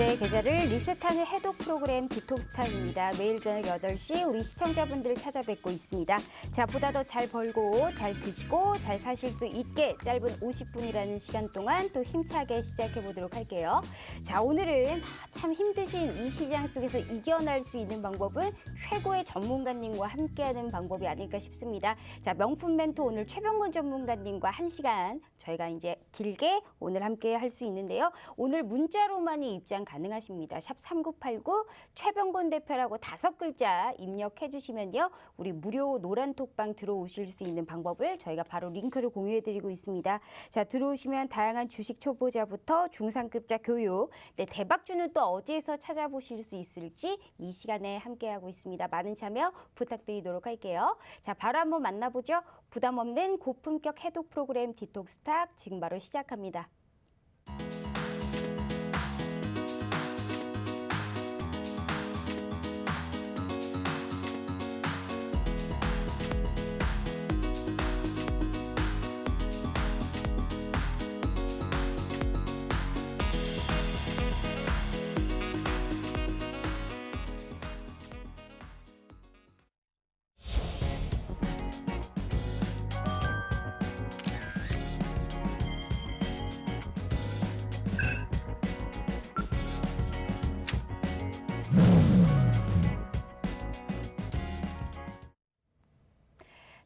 네, 계좌를 리셋하는 해독 프로그램 디톡스타입니다. 매일 저녁 8시 우리 시청자분들을 찾아뵙고 있습니다. 자, 보다 더 잘 벌고 잘 드시고 잘 사실 수 있게 짧은 50분이라는 시간 동안 또 힘차게 시작해 보도록 할게요. 자, 오늘은 참 힘드신 이 시장 속에서 이겨낼 수 있는 방법은 최고의 전문가님과 함께하는 방법이 아닐까 싶습니다. 자, 명품 멘토 오늘 최병곤 전문가님과 1시간 저희가 이제 길게 오늘 함께 할 수 있는데요. 오늘 문자로만이 입장 가능하십니다. 샵 3989 최병곤 대표라고 5글자 입력해 주시면요. 우리 무료 노란 톡방 들어오실 수 있는 방법을 저희가 바로 링크를 공유해 드리고 있습니다. 자, 들어오시면 다양한 주식 초보자부터 중상급자 교육, 네, 대박주는 또 어디에서 찾아보실 수 있을지 이 시간에 함께하고 있습니다. 많은 참여 부탁드리도록 할게요. 자, 바로 한번 만나보죠. 부담 없는 고품격 해독 프로그램 디톡스탁 지금 바로 시작합니다.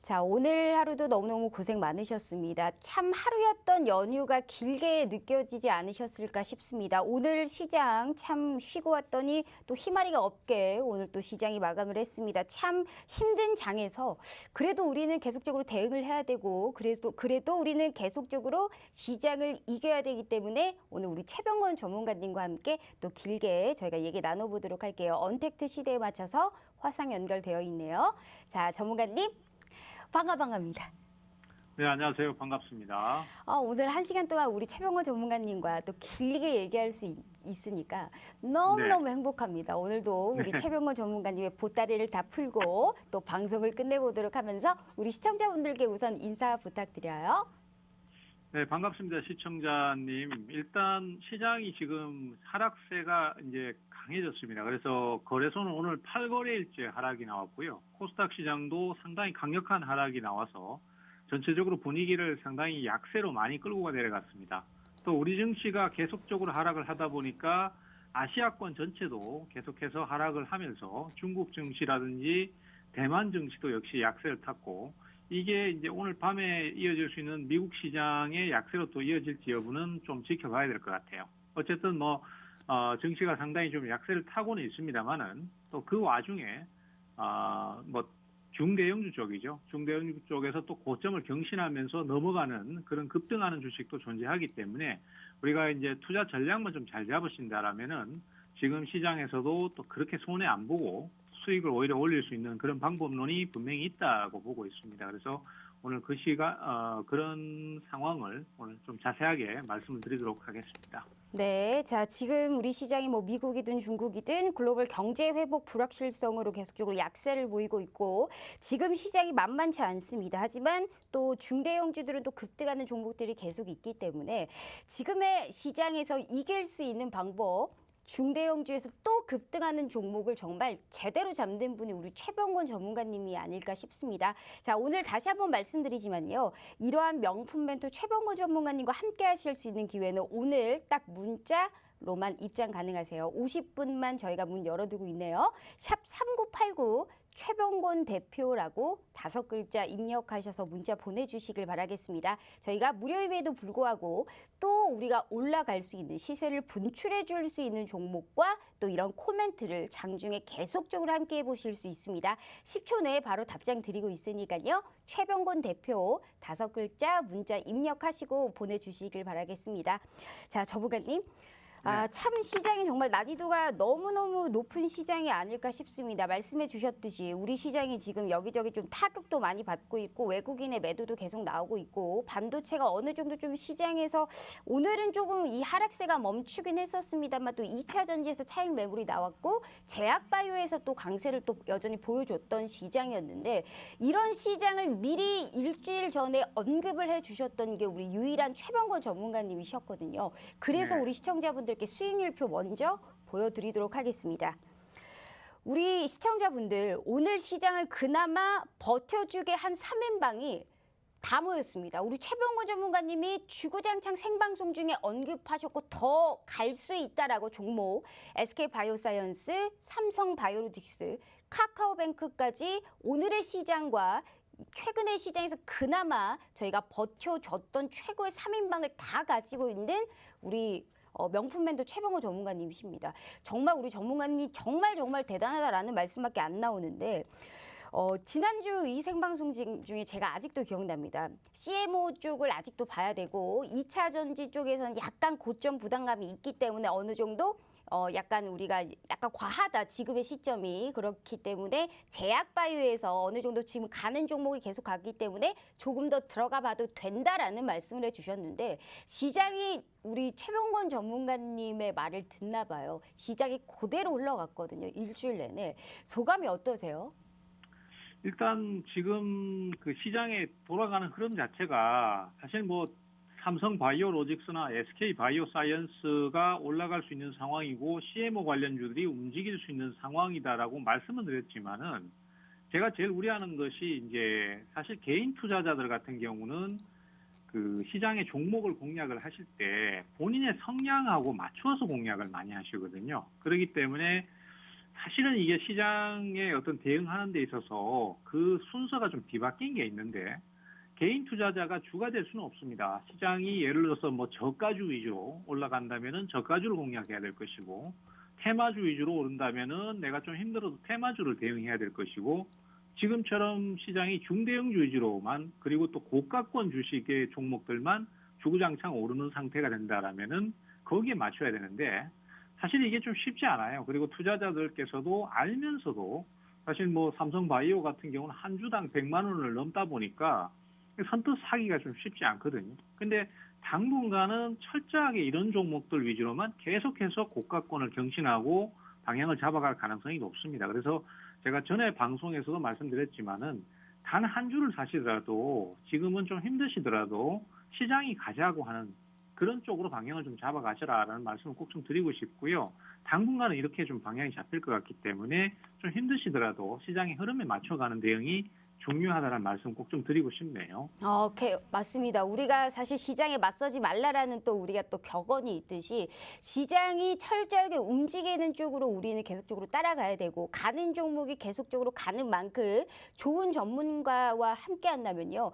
자, 오늘 하루도 너무너무 고생 많으셨습니다. 참 하루였던 연휴가 길게 느껴지지 않으셨을까 싶습니다. 오늘 시장 참 쉬고 왔더니 또 희마리가 없게 오늘 또 시장이 마감을 했습니다. 참 힘든 장에서 그래도 우리는 계속적으로 대응을 해야 되고 그래도 우리는 계속적으로 시장을 이겨야 되기 때문에 오늘 우리 최병곤 전문가님과 함께 또 길게 저희가 얘기 나눠보도록 할게요. 언택트 시대에 맞춰서 화상 연결되어 있네요. 자, 전문가님. 반갑습니다. 네, 안녕하세요. 반갑습니다. 오늘 1시간 동안 우리 최병곤 전문가님과 또 길게 얘기할 수 있으니까 너무너무 행복합니다. 오늘도 우리 최병곤 전문가님의 보따리를 다 풀고 또 방송을 끝내보도록 하면서 우리 시청자분들께 우선 인사 부탁드려요. 네, 반갑습니다. 시청자님. 일단 시장이 지금 하락세가 이제 강해졌습니다. 그래서 거래소는 오늘 8거래일째 하락이 나왔고요. 코스닥 시장도 상당히 강력한 하락이 나와서 전체적으로 분위기를 상당히 약세로 많이 끌고 내려갔습니다. 또 우리 증시가 계속적으로 하락을 하다 보니까 아시아권 전체도 계속해서 하락을 하면서 중국 증시라든지 대만 증시도 역시 약세를 탔고, 이게 이제 오늘 밤에 이어질 수 있는 미국 시장의 약세로 또 이어질지 여부는 좀 지켜봐야 될 것 같아요. 어쨌든 증시가 상당히 좀 약세를 타고는 있습니다만은 또 그 와중에 중대형주 쪽이죠. 중대형주 쪽에서 또 고점을 경신하면서 넘어가는 그런 급등하는 주식도 존재하기 때문에 우리가 이제 투자 전략만 좀 잘 잡으신다라면은 지금 시장에서도 또 그렇게 손해 안 보고 수익을 오히려 올릴 수 있는 그런 방법론이 분명히 있다고 보고 있습니다. 그래서 오늘 그런 상황을 오늘 좀 자세하게 말씀을 드리도록 하겠습니다. 네, 자, 지금 우리 시장이 미국이든 중국이든 글로벌 경제 회복 불확실성으로 계속적으로 약세를 보이고 있고 지금 시장이 만만치 않습니다. 하지만 또 중대형주들은 또 급등하는 종목들이 계속 있기 때문에 지금의 시장에서 이길 수 있는 방법, 중대형주에서 또 급등하는 종목을 정말 제대로 잡는 분이 우리 최병곤 전문가님이 아닐까 싶습니다. 자, 오늘 다시 한번 말씀드리지만요. 이러한 명품 멘토 최병곤 전문가님과 함께 하실 수 있는 기회는 오늘 딱 문자로만 입장 가능하세요. 50분만 저희가 문 열어두고 있네요. 샵 3989 최병곤 대표라고 5글자 입력하셔서 문자 보내주시길 바라겠습니다. 저희가 무료임에도 불구하고 또 우리가 올라갈 수 있는 시세를 분출해 줄 수 있는 종목과 또 이런 코멘트를 장중에 계속적으로 함께 해보실 수 있습니다. 10초 내에 바로 답장 드리고 있으니까요. 최병곤 대표 5글자 문자 입력하시고 보내주시길 바라겠습니다. 자, 전문가님. 참 시장이 정말 난이도가 너무너무 높은 시장이 아닐까 싶습니다. 말씀해 주셨듯이 우리 시장이 지금 여기저기 좀 타격도 많이 받고 있고 외국인의 매도도 계속 나오고 있고 반도체가 어느 정도 좀 시장에서 오늘은 조금 이 하락세가 멈추긴 했었습니다만 또 2차 전지에서 차익 매물이 나왔고 제약바이오에서 또 강세를 또 여전히 보여줬던 시장이었는데 이런 시장을 미리 일주일 전에 언급을 해 주셨던 게 우리 유일한 최병곤 전문가님이셨거든요. 그래서 우리 시청자분들 어저께 수익률표 먼저 보여드리도록 하겠습니다. 우리 시청자분들 오늘 시장을 그나마 버텨주게 한 3인방이 다 모였습니다. 우리 최병호 전문가님이 주구장창 생방송 중에 언급하셨고 더 갈 수 있다라고 종목 SK바이오사이언스, 삼성바이오로직스, 카카오뱅크까지 오늘의 시장과 최근의 시장에서 그나마 저희가 버텨줬던 최고의 3인방을 다 가지고 있는 우리 명품 멘토 최병호 전문가님이십니다. 정말 우리 전문가님 정말 대단하다라는 말씀밖에 안 나오는데 지난주 이 생방송 중에 제가 아직도 기억납니다. CMO 쪽을 아직도 봐야 되고 2차 전지 쪽에서는 약간 고점 부담감이 있기 때문에 어느 정도 약간 우리가 약간 과하다 지금의 시점이 그렇기 때문에 제약바이오에서 어느 정도 지금 가는 종목이 계속 가기 때문에 조금 더 들어가 봐도 된다라는 말씀을 해주셨는데 시장이 우리 최병권 전문가님의 말을 듣나 봐요. 시장이 그대로 흘러갔거든요. 일주일 내내. 소감이 어떠세요? 일단 지금 그 시장에 돌아가는 흐름 자체가 사실 뭐 삼성바이오로직스나 SK바이오사이언스가 올라갈 수 있는 상황이고 CMO 관련주들이 움직일 수 있는 상황이다라고 말씀을 드렸지만은 제가 제일 우려하는 것이 이제 사실 개인 투자자들 같은 경우는 그 시장의 종목을 공략을 하실 때 본인의 성향하고 맞추어서 공략을 많이 하시거든요. 그렇기 때문에 사실은 이게 시장에 어떤 대응하는 데 있어서 그 순서가 좀 뒤바뀐 게 있는데 개인 투자자가 주가 될 수는 없습니다. 시장이 예를 들어서 뭐 저가주 위주로 올라간다면은 저가주를 공략해야 될 것이고 테마주 위주로 오른다면은 내가 좀 힘들어도 테마주를 대응해야 될 것이고 지금처럼 시장이 중대형주 위주로만 그리고 또 고가권 주식의 종목들만 주구장창 오르는 상태가 된다라면은 거기에 맞춰야 되는데 사실 이게 좀 쉽지 않아요. 그리고 투자자들께서도 알면서도 사실 뭐 삼성바이오 같은 경우는 한 주당 100만 원을 넘다 보니까 선뜻 사기가 좀 쉽지 않거든요. 근데 당분간은 철저하게 이런 종목들 위주로만 계속해서 고가권을 경신하고 방향을 잡아갈 가능성이 높습니다. 그래서 제가 전에 방송에서도 말씀드렸지만은 단 한 주를 사시더라도 지금은 좀 힘드시더라도 시장이 가자고 하는 그런 쪽으로 방향을 좀 잡아가시라라는 말씀을 꼭 좀 드리고 싶고요. 당분간은 이렇게 좀 방향이 잡힐 것 같기 때문에 좀 힘드시더라도 시장의 흐름에 맞춰가는 대응이 중요하다는 말씀 꼭 좀 드리고 싶네요. 오케이, 맞습니다. 우리가 사실 시장에 맞서지 말라라는 또 우리가 또 격언이 있듯이 시장이 철저하게 움직이는 쪽으로 우리는 계속적으로 따라가야 되고 가는 종목이 계속적으로 가는 만큼 좋은 전문가와 함께 한다면요.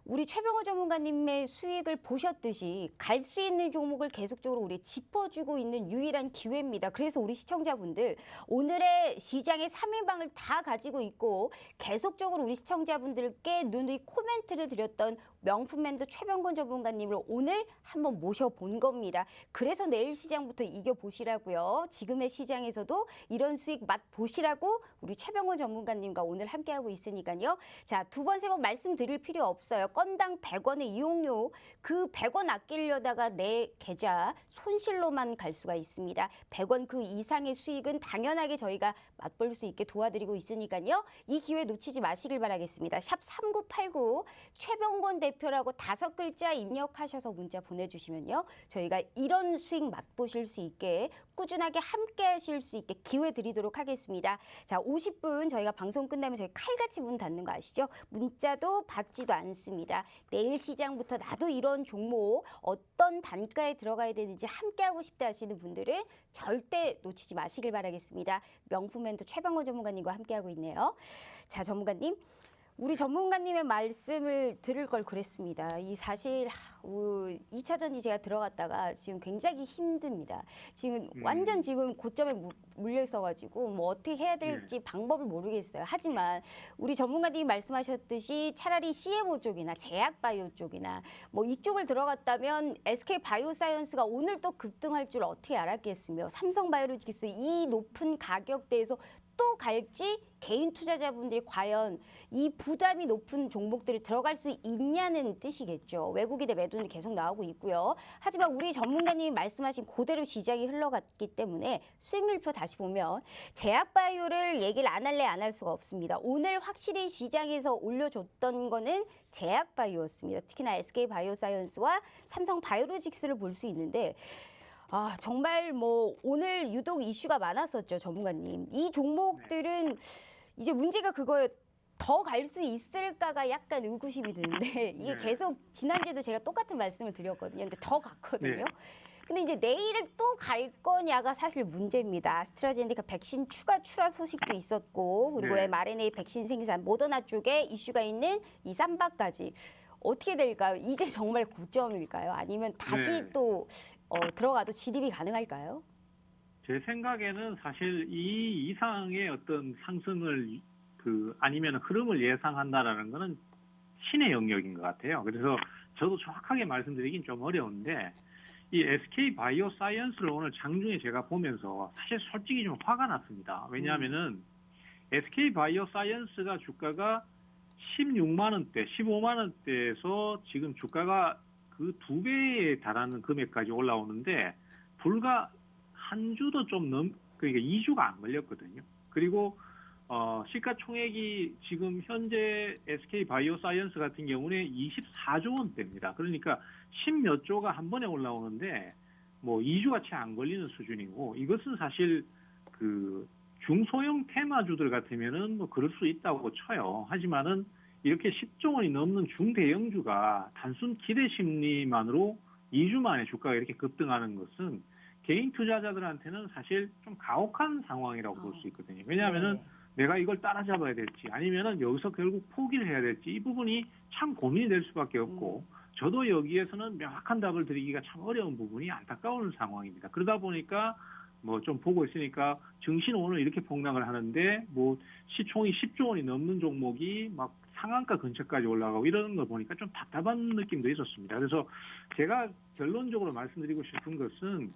우리 최병호 전문가님의 수익을 보셨듯이 갈 수 있는 종목을 계속적으로 우리 짚어주고 있는 유일한 기회입니다. 그래서 우리 시청자분들 오늘의 시장의 3인방을 다 가지고 있고 계속적으로 우리 시청자분들께 누누이 코멘트를 드렸던 명품 멘토 최병권 전문가님을 오늘 한번 모셔본 겁니다. 그래서 내일 시장부터 이겨보시라고요. 지금의 시장에서도 이런 수익 맛보시라고 우리 최병권 전문가님과 오늘 함께하고 있으니까요. 자, 두 번, 세 번 말씀드릴 필요 없어요. 건당 100원의 이용료, 그 100원 아끼려다가 내 계좌 손실로만 갈 수가 있습니다. 100원 그 이상의 수익은 당연하게 저희가 맛볼 수 있게 도와드리고 있으니까요. 이 기회 놓치지 마시길 바라겠습니다. 샵 3989 최병권 대표라고 5글자 입력하셔서 문자 보내주시면요. 저희가 이런 수익 맛보실 수 있게 꾸준하게 함께 하실 수 있게 기회 드리도록 하겠습니다. 자, 50분 저희가 방송 끝나면 저희 칼같이 문 닫는 거 아시죠? 문자도 받지도 않습니다. 내일 시장부터 나도 이런 종목 어떤 단가에 들어가야 되는지 함께하고 싶다 하시는 분들은 절대 놓치지 마시길 바라겠습니다. 명품 멘토 최병권 전문가님과 함께하고 있네요. 자, 전문가님. 우리 전문가님의 말씀을 들을 걸 그랬습니다. 이 사실 2차 전지 제가 들어갔다가 지금 굉장히 힘듭니다. 지금 완전 지금 고점에 물려 있어가지고 뭐 어떻게 해야 될지 방법을 모르겠어요. 하지만 우리 전문가님이 말씀하셨듯이 차라리 CMO 쪽이나 제약바이오 쪽이나 뭐 이쪽을 들어갔다면 SK바이오사이언스가 오늘 또 급등할 줄 어떻게 알았겠으며 삼성바이오로직스 이 높은 가격대에서 또 갈지 개인 투자자분들이 과연 이 부담이 높은 종목들이 들어갈 수 있냐는 뜻이겠죠. 외국인의 매도는 계속 나오고 있고요. 하지만 우리 전문가님이 말씀하신 그대로 시장이 흘러갔기 때문에 수익률표 다시 보면 제약바이오를 얘기를 안 할래 안 할 수가 없습니다. 오늘 확실히 시장에서 올려줬던 거는 제약바이오였습니다. 특히나 SK바이오사이언스와 삼성바이오로직스를 볼 수 있는데 아, 정말 뭐 오늘 유독 이슈가 많았었죠, 전문가님. 이 종목들은 이제 문제가 그거예요. 더 갈 수 있을까가 약간 의구심이 드는데 이게 네. 계속 지난주에도 제가 똑같은 말씀을 드렸거든요. 근데 더 갔거든요. 네. 근데 이제 내일을 또 갈 거냐가 사실 문제입니다. 아스트라제네카 백신 추가 출하 소식도 있었고 그리고 네. mRNA 백신 생산 모더나 쪽에 이슈가 있는 이 삼바까지 어떻게 될까요? 이제 정말 고점일까요? 아니면 다시 네. 또 들어가도 진입이 가능할까요? 제 생각에는 사실 이 이상의 어떤 상승을 아니면 흐름을 예상한다라는 거는 신의 영역인 것 같아요. 그래서 저도 정확하게 말씀드리긴 좀 어려운데 이 SK 바이오사이언스를 오늘 장중에 제가 보면서 사실 솔직히 좀 화가 났습니다. 왜냐하면은 SK 바이오사이언스가 주가가 16만 원대, 15만 원대에서 지금 주가가 그 2배에 달하는 금액까지 올라오는데 불과 한 주도 좀 그러니까 2주가 안 걸렸거든요. 그리고 시가총액이 지금 현재 SK 바이오사이언스 같은 경우는 24조 원대입니다. 그러니까 10몇 조가 한 번에 올라오는데 뭐 2주가 채 안 걸리는 수준이고 이것은 사실 중소형 테마주들 같으면은 뭐 그럴 수 있다고 쳐요. 하지만은 이렇게 10조 원이 넘는 중대형주가 단순 기대 심리만으로 2주 만에 주가가 이렇게 급등하는 것은 개인 투자자들한테는 사실 좀 가혹한 상황이라고 볼 수 있거든요. 왜냐하면은 네. 내가 이걸 따라잡아야 될지 아니면은 여기서 결국 포기를 해야 될지 이 부분이 참 고민이 될 수밖에 없고 저도 여기에서는 명확한 답을 드리기가 참 어려운 부분이 안타까운 상황입니다. 그러다 보니까 뭐 좀 보고 있으니까 증시는 오늘 이렇게 폭락을 하는데 뭐 시총이 10조 원이 넘는 종목이 막 상한가 근처까지 올라가고 이러는 걸 보니까 좀 답답한 느낌도 있었습니다. 그래서 제가 결론적으로 말씀드리고 싶은 것은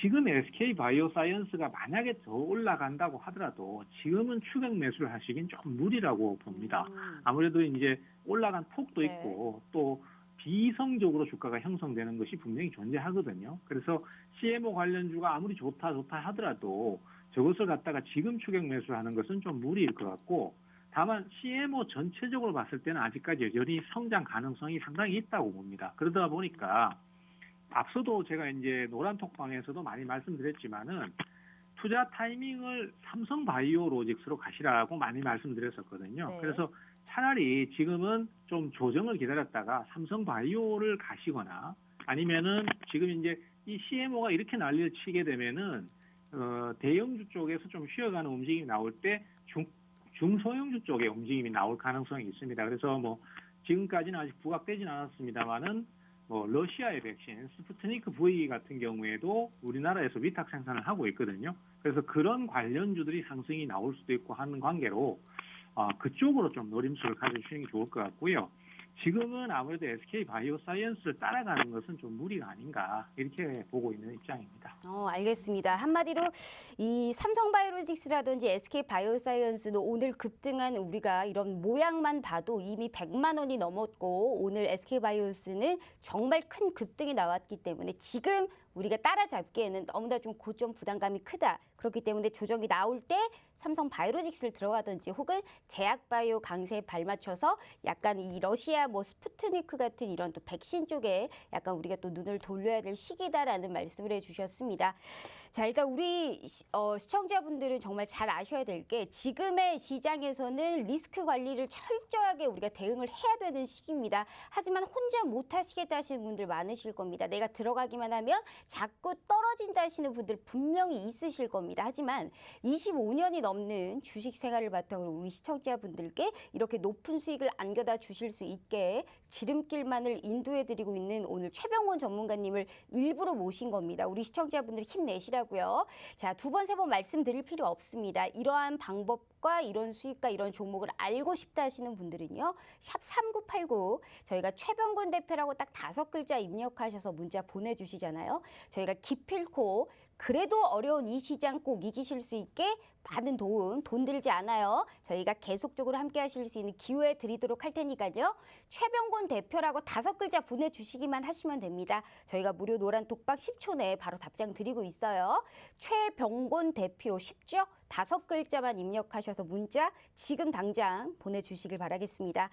지금 SK 바이오사이언스가 만약에 더 올라간다고 하더라도 지금은 추격 매수를 하시긴 좀 무리라고 봅니다. 아무래도 이제 올라간 폭도 네. 있고 또 비이성적으로 주가가 형성되는 것이 분명히 존재하거든요. 그래서 CMO 관련주가 아무리 좋다 하더라도 저것을 갖다가 지금 추격 매수하는 것은 좀 무리일 것 같고 다만 CMO 전체적으로 봤을 때는 아직까지 여전히 성장 가능성이 상당히 있다고 봅니다. 그러다 보니까 앞서도 제가 이제 노란톡방에서도 많이 말씀드렸지만은 투자 타이밍을 삼성바이오로직스로 가시라고 많이 말씀드렸었거든요. 네. 그래서 차라리 지금은 좀 조정을 기다렸다가 삼성바이오를 가시거나 아니면은 지금 이제 이 CMO가 이렇게 난리를 치게 되면은 대형주 쪽에서 좀 쉬어가는 움직임이 나올 때 중소형주 쪽의 움직임이 나올 가능성이 있습니다. 그래서 뭐 지금까지는 아직 부각되지는 않았습니다만은 러시아의 백신 스푸트니크 V 같은 경우에도 우리나라에서 위탁 생산을 하고 있거든요. 그래서 그런 관련주들이 상승이 나올 수도 있고 하는 관계로 그쪽으로 좀 노림수를 가져주시는 게 좋을 것 같고요. 지금은 아무래도 SK 바이오사이언스를 따라가는 것은 좀 무리가 아닌가 이렇게 보고 있는 입장입니다. 알겠습니다. 한마디로 이 삼성바이오로직스라든지 SK 바이오사이언스도 오늘 급등한 우리가 이런 모양만 봐도 이미 100만 원이 넘었고 오늘 SK 바이오스는 정말 큰 급등이 나왔기 때문에 지금 우리가 따라잡기에는 너무나 좀 고점 부담감이 크다. 그렇기 때문에 조정이 나올 때 삼성 바이오로직스를 들어가든지 혹은 제약바이오 강세에 발맞춰서 약간 이 러시아 뭐 스푸트니크 같은 이런 또 백신 쪽에 약간 우리가 또 눈을 돌려야 될 시기다라는 말씀을 해주셨습니다. 자, 일단 우리 시청자분들은 정말 잘 아셔야 될 게 지금의 시장에서는 리스크 관리를 철저하게 우리가 대응을 해야 되는 시기입니다. 하지만 혼자 못 하시겠다 하시는 분들 많으실 겁니다. 내가 들어가기만 하면 자꾸 떨어진다 하시는 분들 분명히 있으실 겁니다. 하지만 25년이 넘는 주식 생활을 바탕으로 우리 시청자분들께 이렇게 높은 수익을 안겨다 주실 수 있게 지름길만을 인도해드리고 있는 오늘 최병원 전문가님을 일부러 모신 겁니다. 우리 시청자분들 힘내시라고요. 자, 두 번, 세 번 말씀드릴 필요 없습니다. 이러한 방법과 이런 수익과 이런 종목을 알고 싶다 하시는 분들은요. 샵 3989 저희가 최병권 대표라고 딱 5글자 입력하셔서 문자 보내주시잖아요. 저희가 기필코 그래도 어려운 이 시장 꼭 이기실 수 있게 많은 돈 들지 않아요. 저희가 계속적으로 함께 하실 수 있는 기회 드리도록 할 테니까요. 최병권 대표라고 5글자 보내주시기만 하시면 됩니다. 저희가 무료 노란 독박 10초 내에 바로 답장 드리고 있어요. 최병권 대표 쉽죠? 5글자만 입력하셔서 문자 지금 당장 보내주시길 바라겠습니다.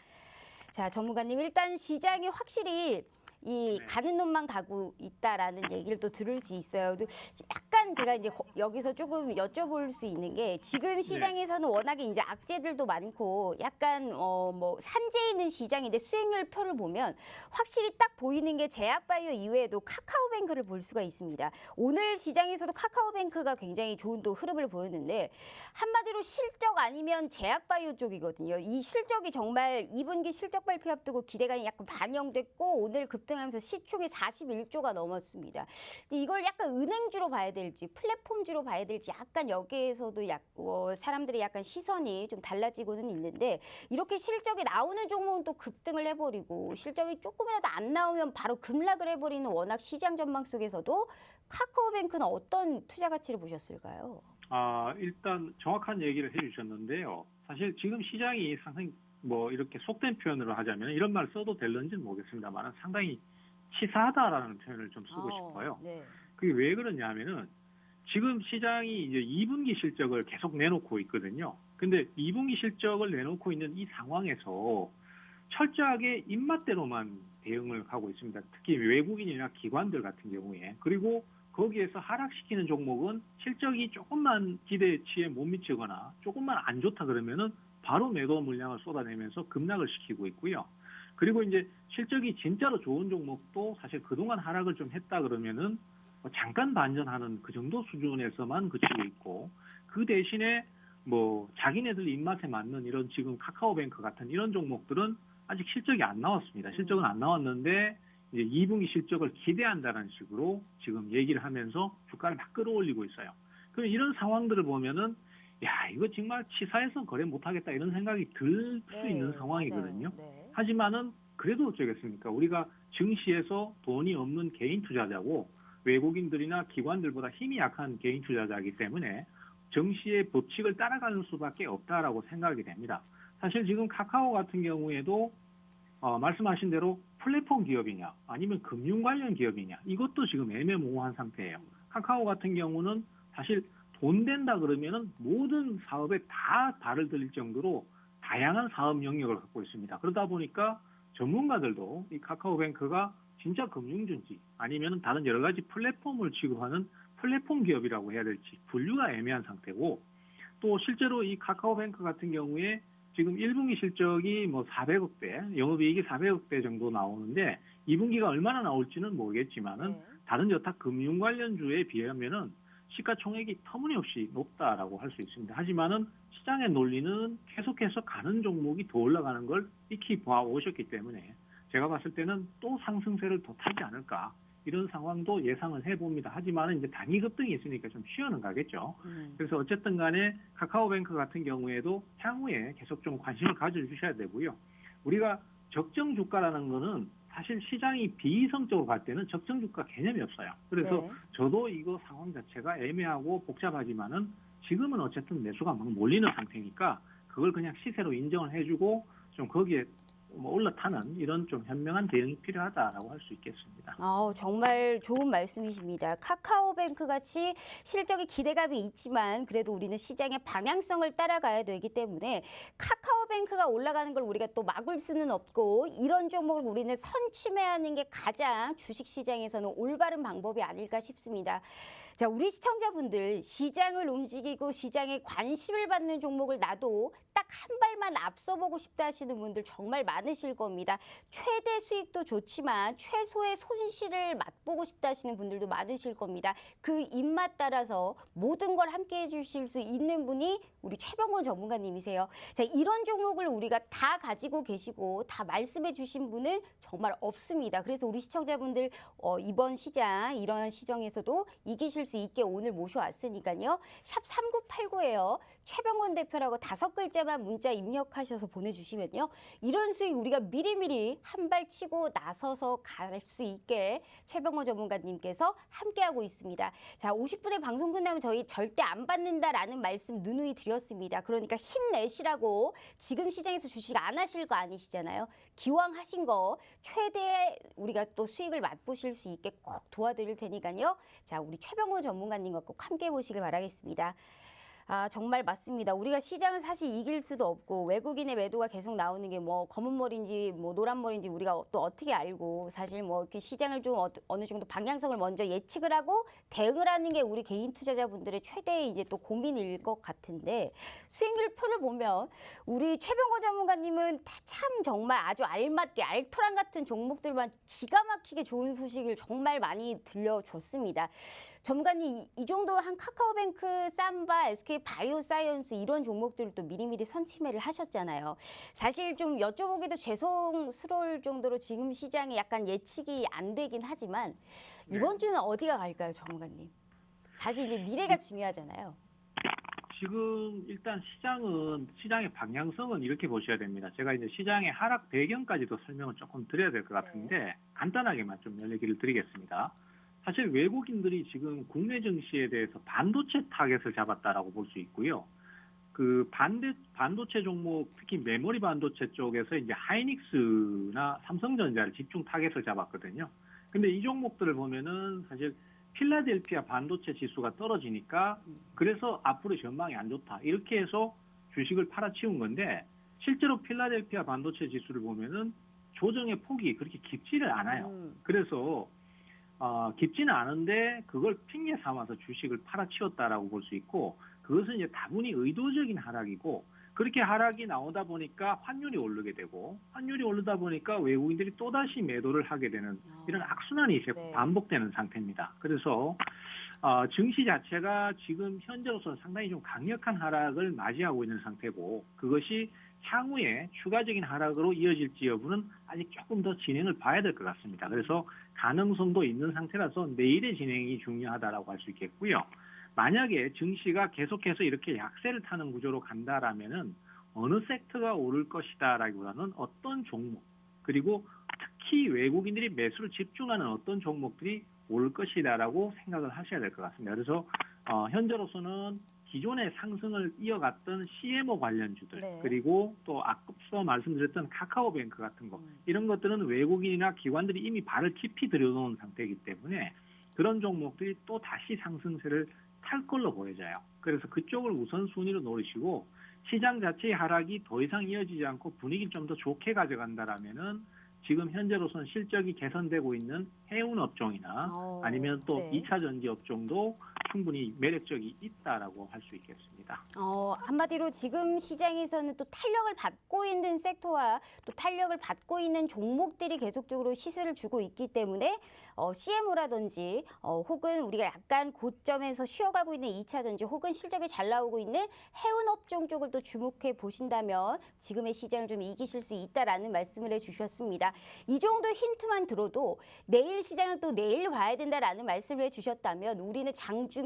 자, 전문가님 일단 시장이 확실히 이 네. 가는 놈만 가고 있다라는 얘기를 또 들을 수 있어요. 또 약간 제가 이제 여기서 조금 여쭤볼 수 있는 게 지금 시장에서는 워낙에 이제 악재들도 많고 약간 뭐 산재 있는 시장인데 수익률표를 보면 확실히 딱 보이는 게 제약바이오 이외에도 카카오뱅크를 볼 수가 있습니다. 오늘 시장에서도 카카오뱅크가 굉장히 좋은 또 흐름을 보였는데 한마디로 실적 아니면 제약바이오 쪽이거든요. 이 실적이 정말 2분기 실적 발표 앞두고 기대감이 약간 반영됐고 오늘 급등하면서 시총이 41조가 넘었습니다. 근데 이걸 약간 은행주로 봐야 될지 플랫폼주로 봐야 될지 약간 여기에서도 사람들의 약간 시선이 좀 달라지고는 있는데 이렇게 실적이 나오는 종목은 또 급등을 해버리고 실적이 조금이라도 안 나오면 바로 급락을 해버리는 워낙 시장 전망 속에서도 카카오뱅크는 어떤 투자 가치를 보셨을까요? 일단 정확한 얘기를 해주셨는데요. 사실 지금 시장이 상당히 뭐 이렇게 속된 표현으로 하자면 이런 말 써도 될런지는 모르겠습니다만 상당히 치사하다라는 표현을 좀 쓰고 싶어요. 네. 그게 왜 그러냐면은 지금 시장이 이제 2분기 실적을 계속 내놓고 있거든요. 근데 2분기 실적을 내놓고 있는 이 상황에서 철저하게 입맛대로만 대응을 하고 있습니다. 특히 외국인이나 기관들 같은 경우에. 그리고 거기에서 하락시키는 종목은 실적이 조금만 기대치에 못 미치거나 조금만 안 좋다 그러면은 바로 매도 물량을 쏟아내면서 급락을 시키고 있고요. 그리고 이제 실적이 진짜로 좋은 종목도 사실 그동안 하락을 좀 했다 그러면은 잠깐 반전하는 그 정도 수준에서만 그치고 있고 그 대신에 뭐 자기네들 입맛에 맞는 이런 지금 카카오뱅크 같은 이런 종목들은 아직 실적이 안 나왔습니다. 실적은 안 나왔는데 이제 2분기 실적을 기대한다는 식으로 지금 얘기를 하면서 주가를 막 끌어올리고 있어요. 그럼 이런 상황들을 보면은 야 이거 정말 치사해서 거래 못하겠다 이런 생각이 들 수 있는 상황이거든요. 네. 하지만은 그래도 어쩌겠습니까? 우리가 증시에서 돈이 없는 개인 투자자고 외국인들이나 기관들보다 힘이 약한 개인 투자자이기 때문에 증시의 법칙을 따라가는 수밖에 없다라고 생각이 됩니다. 사실 지금 카카오 같은 경우에도 말씀하신 대로 플랫폼 기업이냐 아니면 금융 관련 기업이냐 이것도 지금 애매모호한 상태예요. 카카오 같은 경우는 사실 돈 된다 그러면은 모든 사업에 다 발을 들일 정도로 다양한 사업 영역을 갖고 있습니다. 그러다 보니까 전문가들도 이 카카오뱅크가 진짜 금융주인지 아니면 다른 여러 가지 플랫폼을 취급하는 플랫폼 기업이라고 해야 될지 분류가 애매한 상태고 또 실제로 이 카카오뱅크 같은 경우에 지금 1분기 실적이 뭐 400억대, 영업이익이 400억대 정도 나오는데 2분기가 얼마나 나올지는 모르겠지만은 다른 여타 금융 관련주에 비하면은 시가총액이 터무니없이 높다라고 할 수 있습니다. 하지만은 시장의 논리는 계속해서 가는 종목이 더 올라가는 걸 익히 봐오셨기 때문에 제가 봤을 때는 또 상승세를 더 타지 않을까 이런 상황도 예상을 해봅니다. 하지만 이제 단기 급등이 있으니까 좀 쉬어는 가겠죠. 그래서 어쨌든 간에 카카오뱅크 같은 경우에도 향후에 계속 좀 관심을 가져주셔야 되고요. 우리가 적정 주가라는 거는 사실 시장이 비이성적으로 갈 때는 적정 주가 개념이 없어요. 그래서 저도 이거 상황 자체가 애매하고 복잡하지만은 지금은 어쨌든 매수가 막 몰리는 상태니까 그걸 그냥 시세로 인정을 해주고 좀 거기에 뭐 올라타는 이런 좀 현명한 대응이 필요하다라고 할 수 있겠습니다. 정말 좋은 말씀이십니다. 카카오뱅크 같이 실적의 기대감이 있지만 그래도 우리는 시장의 방향성을 따라가야 되기 때문에 카카오뱅크가 올라가는 걸 우리가 또 막을 수는 없고 이런 종목을 우리는 선취매하는 게 가장 주식시장에서는 올바른 방법이 아닐까 싶습니다. 자, 우리 시청자분들 시장을 움직이고 시장에 관심을 받는 종목을 나도 딱 한 발만 앞서 보고 싶다 하시는 분들 정말 많으실 겁니다. 최대 수익도 좋지만 최소의 손실을 맛보고 싶다 하시는 분들도 많으실 겁니다. 그 입맛 따라서 모든 걸 함께 해주실 수 있는 분이 우리 최병권 전문가님이세요. 자, 이런 종목을 우리가 다 가지고 계시고 다 말씀해 주신 분은 정말 없습니다. 그래서 우리 시청자분들 이번 시장 이런 시정에서도 이기실 수 있게 오늘 모셔왔으니까요. 샵 3989예요. 최병권 대표라고 5글자만 문자 입력하셔서 보내주시면요. 이런 수익 우리가 미리미리 한 발 치고 나서서 갈 수 있게 최병권 전문가님께서 함께하고 있습니다. 자, 50분의 방송 끝나면 저희 절대 안 받는다라는 말씀 누누이 드렸습니다. 그러니까 힘내시라고 지금 시장에서 주식 안 하실 거 아니시잖아요. 기왕 하신 거 최대 우리가 또 수익을 맛보실 수 있게 꼭 도와드릴 테니까요. 자, 우리 최병권 전문가님과 꼭 함께 보시길 바라겠습니다. 아, 정말 맞습니다. 우리가 시장을 사실 이길 수도 없고 외국인의 매도가 계속 나오는 게 뭐 검은 머리인지 뭐 노란 머리인지 우리가 또 어떻게 알고 사실 뭐 이렇게 시장을 좀 어느 정도 방향성을 먼저 예측을 하고 대응을 하는 게 우리 개인 투자자분들의 최대의 이제 또 고민일 것 같은데 수익률 표를 보면 우리 최병호 전문가님은 참 정말 아주 알맞게 알토란 같은 종목들만 기가 막히게 좋은 소식을 정말 많이 들려줬습니다. 전문가님 이 정도 한 카카오뱅크, 삼바, SK 바이오사이언스 이런 종목들도 미리미리 선침해를 하셨잖아요. 사실 좀 여쭤보기도 죄송스러울 정도로 지금 시장이 약간 예측이 안 되긴 하지만 이번 주는 어디가 갈까요, 전문가님? 사실 이제 미래가 중요하잖아요. 지금 일단 시장의 방향성은 이렇게 보셔야 됩니다. 제가 이제 시장의 하락 배경까지도 설명을 조금 드려야 될 것 같은데 간단하게만 좀 얘기를 드리겠습니다. 사실 외국인들이 지금 국내 증시에 대해서 반도체 타겟을 잡았다라고 볼 수 있고요. 그 반도체 종목, 특히 메모리 반도체 쪽에서 이제 하이닉스나 삼성전자를 집중 타겟을 잡았거든요. 근데 이 종목들을 보면은 사실 필라델피아 반도체 지수가 떨어지니까 그래서 앞으로 전망이 안 좋다. 이렇게 해서 주식을 팔아치운 건데 실제로 필라델피아 반도체 지수를 보면은 조정의 폭이 그렇게 깊지를 않아요. 그래서 깊지는 않은데 그걸 핑계 삼아서 주식을 팔아치웠다라고 볼 수 있고 그것은 이제 다분히 의도적인 하락이고 그렇게 하락이 나오다 보니까 환율이 오르게 되고 환율이 오르다 보니까 외국인들이 또다시 매도를 하게 되는 이런 악순환이 네. 반복되는 상태입니다. 그래서 증시 자체가 지금 현재로서는 상당히 좀 강력한 하락을 맞이하고 있는 상태고 그것이 향후에 추가적인 하락으로 이어질지 여부는 아직 조금 더 진행을 봐야 될 것 같습니다. 그래서 가능성도 있는 상태라서 내일의 진행이 중요하다라고 할 수 있겠고요. 만약에 증시가 계속해서 이렇게 약세를 타는 구조로 간다라면은 어느 섹터가 오를 것이다라기보다는 어떤 종목 그리고 특히 외국인들이 매수를 집중하는 어떤 종목들이 오를 것이다라고 생각을 하셔야 될 것 같습니다. 그래서 현재로서는 기존의 상승을 이어갔던 CMO 관련주들 네. 그리고 또 앞서 말씀드렸던 카카오뱅크 같은 거 이런 것들은 외국인이나 기관들이 이미 발을 깊이 들여놓은 상태이기 때문에 그런 종목들이 또 다시 상승세를 탈 걸로 보여져요. 그래서 그쪽을 우선순위로 노리시고 시장 자체의 하락이 더 이상 이어지지 않고 분위기를 좀 더 좋게 가져간다라면은 지금 현재로서는 실적이 개선되고 있는 해운 업종이나 아니면 또 네. 2차 전지 업종도 충분히 매력적이 있다라고 할 수 있겠습니다. 한마디로 지금 시장에서는 또 탄력을 받고 있는 섹터와 또 탄력을 받고 있는 종목들이 계속적으로 시세를 주고 있기 때문에 CMO라든지 혹은 우리가 약간 고점에서 쉬어가고 있는 2차 전지 혹은 실적이 잘 나오고 있는 해운 업종 쪽을 또 주목해 보신다면 지금의 시장을 좀 이기실 수 있다라는 말씀을 해주셨습니다. 이 정도 힌트만 들어도 내일 시장을 또 내일 봐야 된다라는 말씀을 해주셨다면 우리는 장중에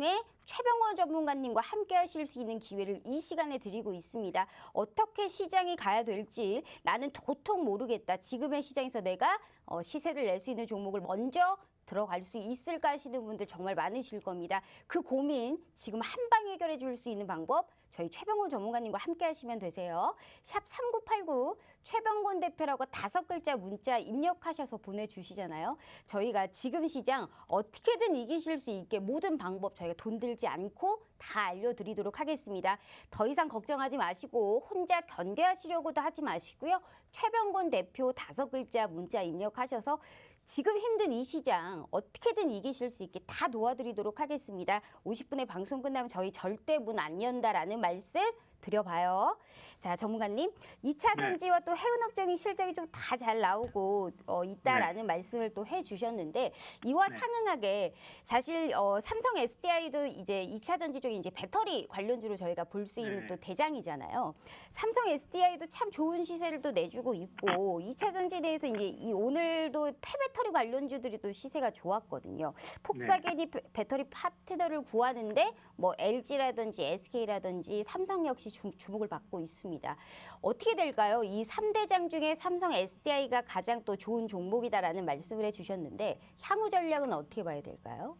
최병원 전문가님과 함께 하실 수 있는 기회를 이 시간에 드리고 있습니다. 어떻게 시장이 가야 될지 나는 도통 모르겠다. 지금의 시장에서 내가 시세를 낼 수 있는 종목을 먼저 들어갈 수 있을까 하시는 분들 정말 많으실 겁니다. 그 고민 지금 한방 해결해 줄 수 있는 방법 저희 최병곤 전문가님과 함께 하시면 되세요. 샵 3989 최병곤 대표라고 5글자 문자 입력하셔서 보내주시잖아요. 저희가 지금 시장 어떻게든 이기실 수 있게 모든 방법 저희가 돈 들지 않고 다 알려드리도록 하겠습니다. 더 이상 걱정하지 마시고 혼자 견뎌하시려고도 하지 마시고요. 최병곤 대표 5글자 문자 입력하셔서 지금 힘든 이 시장 어떻게든 이기실 수 있게 다 도와드리도록 하겠습니다. 50분의 방송 끝나면 저희 절대 문 안 연다라는 말씀 드려봐요. 자, 전문가님, 2차 전지와 또 해운업종이 실적이 좀 다 잘 나오고 있다라는 말씀을 또 해주셨는데 이와 상응하게 사실 삼성 SDI도 이제 2차 전지 쪽에 이제 배터리 관련주로 저희가 볼 수 있는 또 대장이잖아요. 삼성 SDI도 참 좋은 시세를 또 내주고 있고 2차 전지에 대해서 이제 오늘도 폐배터리 관련주들이 또 시세가 좋았거든요. 폭스바겐이 배터리 파트너를 구하는데 뭐 LG라든지 SK라든지 삼성 역시 주목을 받고 있습니다. 어떻게 될까요? 이 3대장 중에 삼성 SDI가 가장 또 좋은 종목이다라는 말씀을 해주셨는데 향후 전략은 어떻게 봐야 될까요?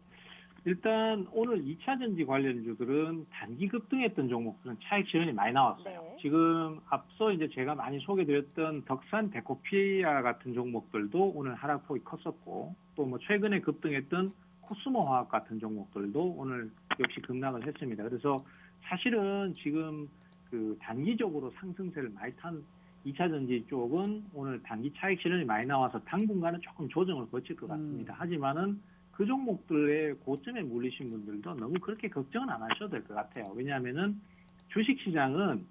일단 오늘 2차 전지 관련주들은 단기 급등했던 종목들은 차익 실현이 많이 나왔어요. 네. 지금 앞서 이제 제가 많이 소개드렸던 덕산 데코피아 같은 종목들도 오늘 하락폭이 컸었고 또 뭐 최근에 급등했던 코스모화학 같은 종목들도 오늘 역시 급락을 했습니다. 그래서 사실은 지금 그 단기적으로 상승세를 많이 탄 2차 전지 쪽은 오늘 단기 차익 실현이 많이 나와서 당분간은 조금 조정을 거칠 것 같습니다. 하지만은 그 종목들의 고점에 물리신 분들도 너무 그렇게 걱정은 안 하셔도 될 것 같아요. 왜냐하면은 주식시장은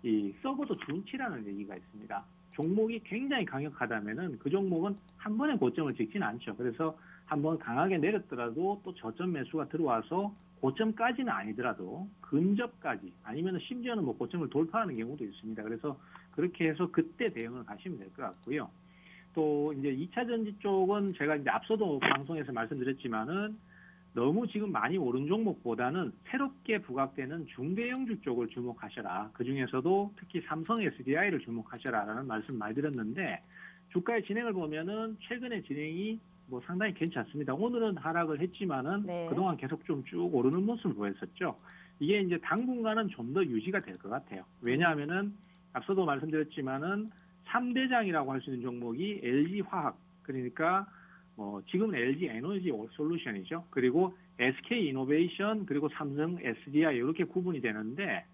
이 썩어도 준치라는 얘기가 있습니다. 종목이 굉장히 강력하다면은 그 종목은 한 번에 고점을 찍지는 않죠. 그래서 한번 강하게 내렸더라도 또 저점 매수가 들어와서 고점까지는 아니더라도 근접까지 아니면 심지어는 뭐 고점을 돌파하는 경우도 있습니다. 그래서 그렇게 해서 그때 대응을 하시면 될 것 같고요. 또 이제 2차 전지 쪽은 제가 이제 앞서도 방송에서 말씀드렸지만은 너무 지금 많이 오른 종목보다는 새롭게 부각되는 중대형주 쪽을 주목하셔라. 그 중에서도 특히 삼성 SDI를 주목하셔라라는 말씀 많이 드렸는데 주가의 진행을 보면은 최근의 진행이 뭐 상당히 괜찮습니다. 오늘은 하락을 했지만은 네. 그동안 계속 좀 쭉 오르는 모습을 보였었죠. 이게 이제 당분간은 좀 더 유지가 될 것 같아요. 왜냐하면은 앞서도 말씀드렸지만은 3대장이라고 할 수 있는 종목이 LG화학 그러니까 뭐 지금은 LG 에너지 솔루션이죠. 그리고 SK 이노베이션 그리고 삼성 SDI 이렇게 구분이 되는데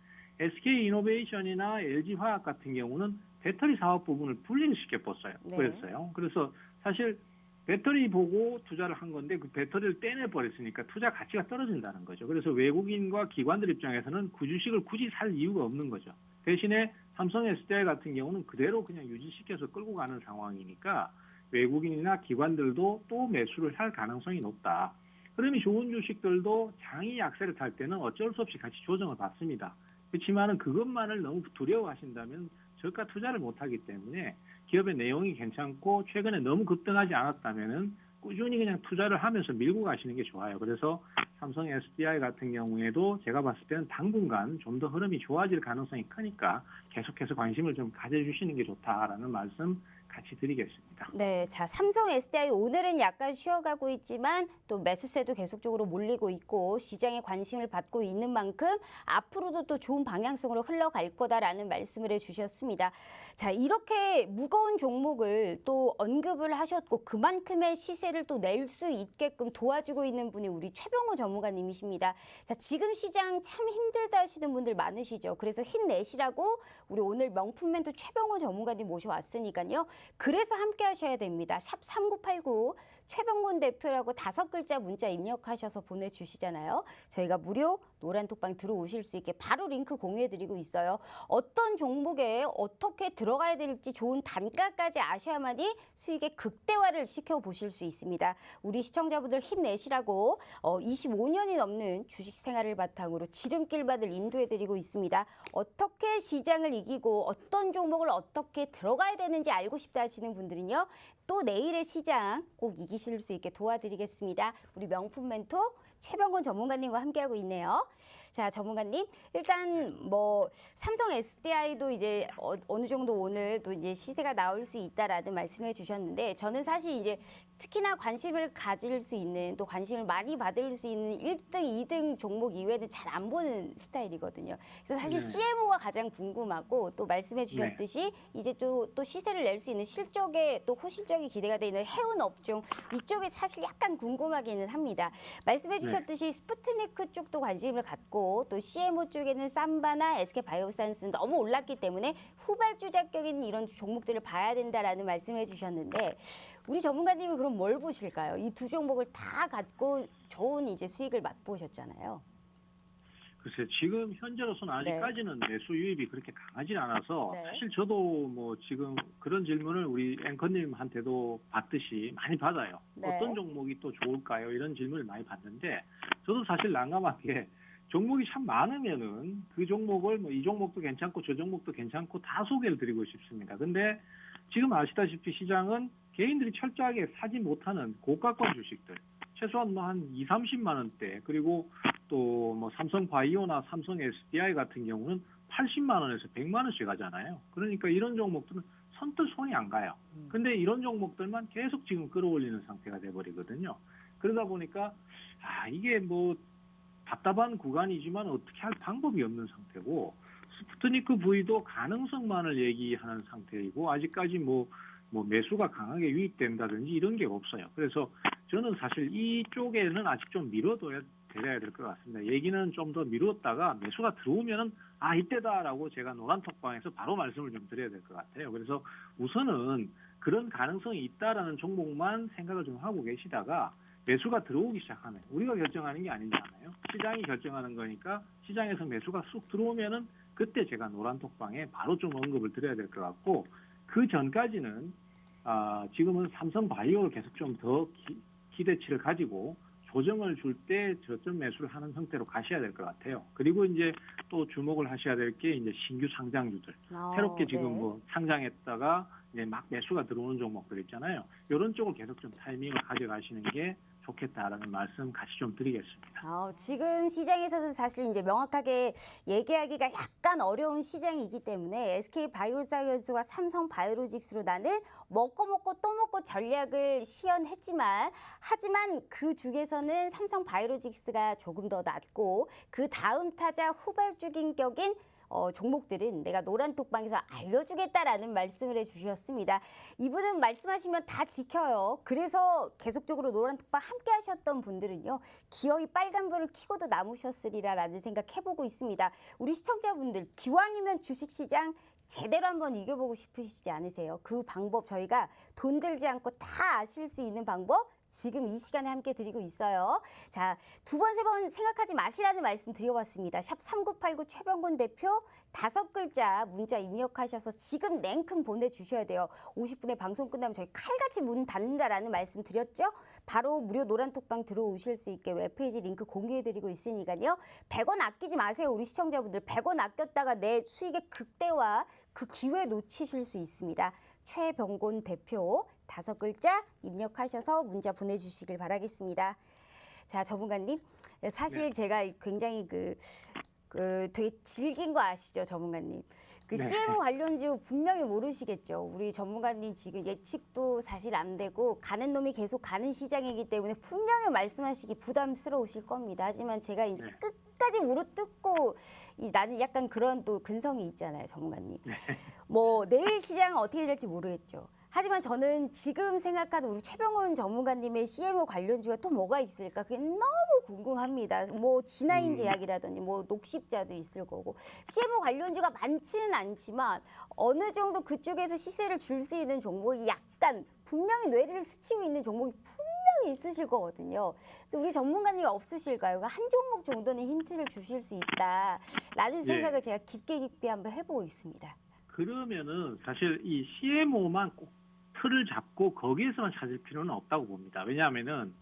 SK 이노베이션이나 LG 화학 같은 경우는 배터리 사업 부분을 분리를 시켜버렸어요. 네. 그래서 사실 배터리 보고 투자를 한 건데 그 배터리를 떼내 버렸으니까 투자 가치가 떨어진다는 거죠. 그래서 외국인과 기관들 입장에서는 그 주식을 굳이 살 이유가 없는 거죠. 대신에 삼성 SDI 같은 경우는 그대로 그냥 유지시켜서 끌고 가는 상황이니까 외국인이나 기관들도 또 매수를 할 가능성이 높다. 그러면 좋은 주식들도 장이 약세를 탈 때는 어쩔 수 없이 같이 조정을 받습니다. 그렇지만은 그것만을 너무 두려워하신다면 저가 투자를 못하기 때문에 기업의 내용이 괜찮고 최근에 너무 급등하지 않았다면은 꾸준히 그냥 투자를 하면서 밀고 가시는 게 좋아요. 그래서 삼성 SDI 같은 경우에도 제가 봤을 때는 당분간 좀 더 흐름이 좋아질 가능성이 크니까 계속해서 관심을 좀 가져주시는 게 좋다라는 말씀 같이 드리겠습니다. 네, 자, 삼성 SDI 오늘은 약간 쉬어가고 있지만 또 매수세도 계속적으로 몰리고 있고 시장에 관심을 받고 있는 만큼 앞으로도 또 좋은 방향성으로 흘러갈 거다라는 말씀을 해주셨습니다. 자, 이렇게 무거운 종목을 또 언급을 하셨고 그만큼의 시세를 또 낼 수 있게끔 도와주고 있는 분이 우리 최병호 전문가님이십니다. 자, 지금 시장 참 힘들다 하시는 분들 많으시죠. 그래서 힘내시라고 우리 오늘 명품 멘토 최병호 전문가님 모셔왔으니까요. 그래서 함께 하셔야 됩니다. 샵 3989 최병곤 대표라고 5글자 문자 입력하셔서 보내주시잖아요. 저희가 무료 노란톡방 들어오실 수 있게 바로 링크 공유해드리고 있어요. 어떤 종목에 어떻게 들어가야 될지 좋은 단가까지 아셔야만이 수익의 극대화를 시켜보실 수 있습니다. 우리 시청자분들 힘내시라고 25년이 넘는 주식 생활을 바탕으로 지름길만을 인도해드리고 있습니다. 어떻게 시장을 이기고 어떤 종목을 어떻게 들어가야 되는지 알고 싶다 하시는 분들은요. 또 내일의 시장 꼭 이기실 수 있게 도와드리겠습니다. 우리 명품 멘토 최병곤 전문가님과 함께하고 있네요. 자, 전문가님, 일단 뭐 삼성 SDI도 이제 어느 정도 오늘 또 이제 시세가 나올 수 있다라는 말씀해 주셨는데 저는 사실 이제 특히나 관심을 가질 수 있는 또 관심을 많이 받을 수 있는 1등, 2등 종목 이외에는 잘 안 보는 스타일이거든요. 그래서 사실 CMO가 가장 궁금하고 또 말씀해 주셨듯이 이제 또 시세를 낼 수 있는 실적에 또 호실적이 기대가 되는 해운 업종 이쪽에 사실 약간 궁금하기는 합니다. 말씀해 주셨듯이 스푸트니크 쪽도 관심을 갖고 또 CMO 쪽에는 삼바나 SK바이오사이언스는 너무 올랐기 때문에 후발주자격인 이런 종목들을 봐야 된다라는 말씀해 주셨는데 우리 전문가님은 그럼 뭘 보실까요? 이 두 종목을 다 갖고 좋은 이제 수익을 맛보셨잖아요. 글쎄 지금 현재로서는 아직까지는 매수 유입이 그렇게 강하진 않아서 네. 사실 저도 뭐 지금 그런 질문을 우리 앵커님한테도 받듯이 많이 받아요. 네. 어떤 종목이 또 좋을까요? 이런 질문을 많이 받는데 저도 사실 난감하게 종목이 참 많으면은 그 종목을 뭐 이 종목도 괜찮고 저 종목도 괜찮고 다 소개를 드리고 싶습니다. 근데 지금 아시다시피 시장은 개인들이 철저하게 사지 못하는 고가권 주식들 최소한 뭐 한 2, 30만 원대 그리고 또 뭐 삼성 바이오나 삼성 SDI 같은 경우는 80만 원에서 100만 원씩 하잖아요. 그러니까 이런 종목들은 선뜻 손이 안 가요. 근데 이런 종목들만 계속 지금 끌어올리는 상태가 돼버리거든요. 그러다 보니까 이게 뭐 답답한 구간이지만 어떻게 할 방법이 없는 상태고 스푸트니크 V도 가능성만을 얘기하는 상태이고 아직까지 뭐 매수가 강하게 유입된다든지 이런 게 없어요. 그래서 저는 사실 이쪽에는 아직 좀 미뤄둬야 드려야 될 것 같습니다. 얘기는 좀 더 미뤘다가 매수가 들어오면은 이때다라고 제가 노란톡방에서 바로 말씀을 좀 드려야 될 것 같아요. 그래서 우선은 그런 가능성이 있다라는 종목만 생각을 좀 하고 계시다가 매수가 들어오기 시작하면 우리가 결정하는 게 아니잖아요. 시장이 결정하는 거니까 시장에서 매수가 쑥 들어오면은 그때 제가 노란톡방에 바로 좀 언급을 드려야 될 것 같고 그 전까지는 지금은 삼성바이오를 계속 좀 더 기대치를 가지고 조정을 줄 때 저점 매수를 하는 형태로 가셔야 될 것 같아요. 그리고 이제 또 주목을 하셔야 될 게 이제 신규 상장주들. 새롭게 지금 네. 뭐 상장했다가 이제 막 매수가 들어오는 종목들 있잖아요. 이런 쪽을 계속 좀 타이밍을 가져가시는 게 좋겠다라는 말씀 같이 좀 드리겠습니다. 지금 시장에서는 사실 이제 명확하게 얘기하기가 약간 어려운 시장이기 때문에 SK 바이오사이언스와 삼성 바이오로직스로 나는 먹고 또 먹고 전략을 시연했지만 하지만 그 중에서는 삼성 바이오로직스가 조금 더 낫고 그 다음 타자 후발주గిం격인 종목들은 내가 노란톡방에서 알려주겠다라는 말씀을 해주셨습니다. 이분은 말씀하시면 다 지켜요. 그래서 계속적으로 노란톡방 함께 하셨던 분들은요. 기어이 빨간불을 켜고도 남으셨으리라라는 생각 해보고 있습니다. 우리 시청자분들 기왕이면 주식시장 제대로 한번 이겨보고 싶으시지 않으세요? 그 방법 저희가 돈 들지 않고 다 아실 수 있는 방법 지금 이 시간에 함께 드리고 있어요. 자, 두 번, 세 번 생각하지 마시라는 말씀 드려봤습니다. 샵 3989 최병곤 대표 5글자 문자 입력하셔서 지금 냉큼 보내주셔야 돼요. 50분에 방송 끝나면 저희 칼같이 문 닫는다라는 말씀 드렸죠? 바로 무료 노란톡방 들어오실 수 있게 웹페이지 링크 공개해드리고 있으니까요. 100원 아끼지 마세요. 우리 시청자분들 100원 아꼈다가 내 수익의 극대화 그 기회 놓치실 수 있습니다. 최병곤 대표 5글자 입력하셔서 문자 보내주시길 바라겠습니다. 자, 전문가님. 사실 네. 제가 굉장히 되게 질긴 거 아시죠, 전문가님? 네. CMO 관련주 분명히 모르시겠죠. 우리 전문가님 지금 예측도 사실 안 되고 가는 놈이 계속 가는 시장이기 때문에 분명히 말씀하시기 부담스러우실 겁니다. 하지만 제가 이제 네. 끝까지 물어뜯고 나는 약간 그런 또 근성이 있잖아요, 전문가님. 뭐 내일 시장은 어떻게 될지 모르겠죠. 하지만 저는 지금 생각하는 우리 최병훈 전문가님의 CMO 관련주가 또 뭐가 있을까 그게 너무 궁금합니다. 뭐 진화인 제약이라든지 뭐 녹십자도 있을 거고 CMO 관련주가 많지는 않지만 어느 정도 그쪽에서 시세를 줄 수 있는 종목이 약간 분명히 뇌를 스치고 있는 종목이 분명히 있으실 거거든요. 근데 우리 전문가님이 없으실까요? 한 종목 정도는 힌트를 주실 수 있다라는 생각을 제가 깊게 한번 해보고 있습니다. 그러면은 사실 이 CMO만 꼭 틀을 잡고 거기에서만 찾을 필요는 없다고 봅니다. 왜냐하면은